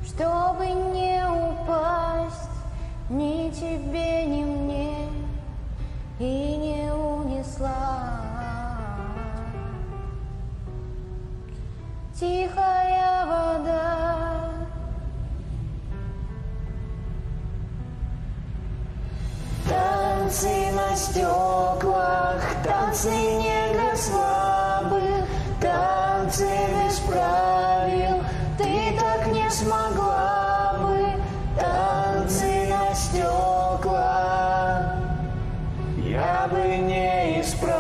чтобы не упасть ни тебе, ни мне, и не унесла тихая вода. Танцы на стеклах, танцы не для слабых, танцы без правил, ты так не смогла бы. Танцы на стеклах я бы не исправил.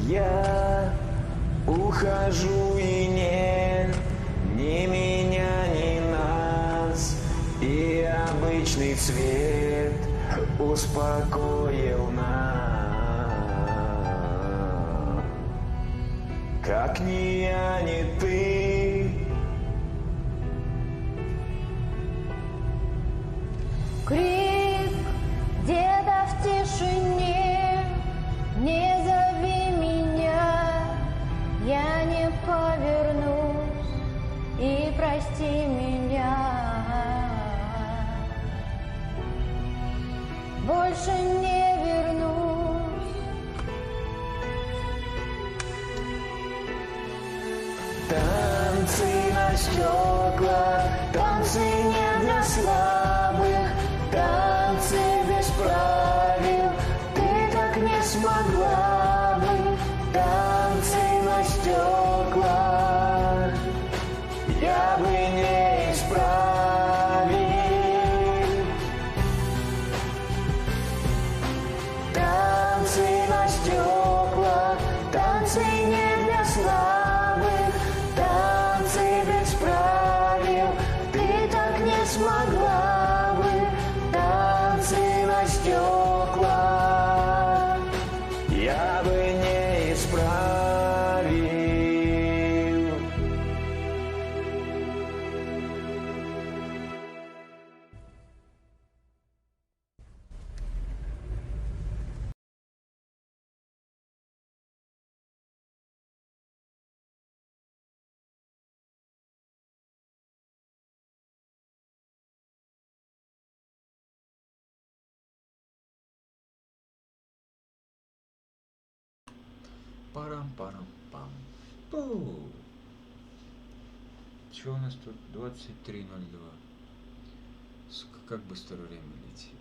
Я ухожу и нет ни меня, ни нас, и обычный цвет успокоил нас. Как ни я, ни ты. Крик где-то в тишине, не зови меня, я не повернусь, и прости меня. Больше не вернусь. Танцы на стеклах, танцы не для слабых, танцы без правил, ты так не смогла бы. Танцы на стеклах я бы не исправил. Танцы на стеклах, танцы не для слабых, танцы без правил, ты так не смогла бы. Танцы на стеклах я бы не исправил. Парам-парам-пам. Пу. Чего у нас тут 23:02? Сука, как быстро время летит.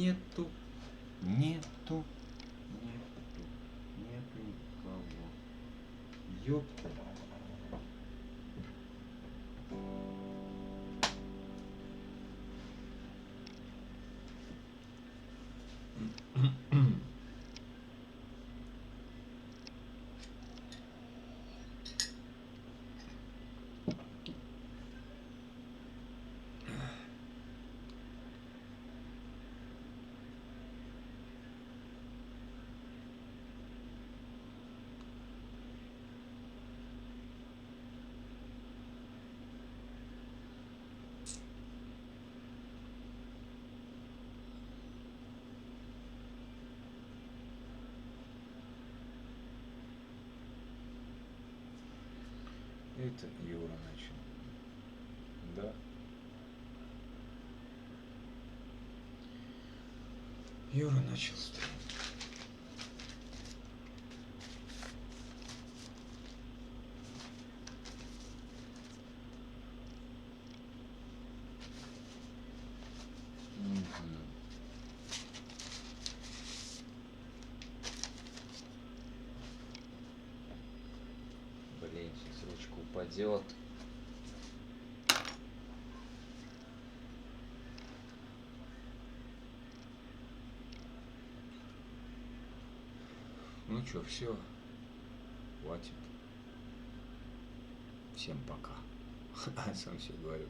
Нету. Нету. Нету никого. Ёпта. Это Юра начал. Да. Юра начал стрим. Блин, сейчас ручка упадет. Ну чё, все. Хватит. Всем пока. Сам себе говорю.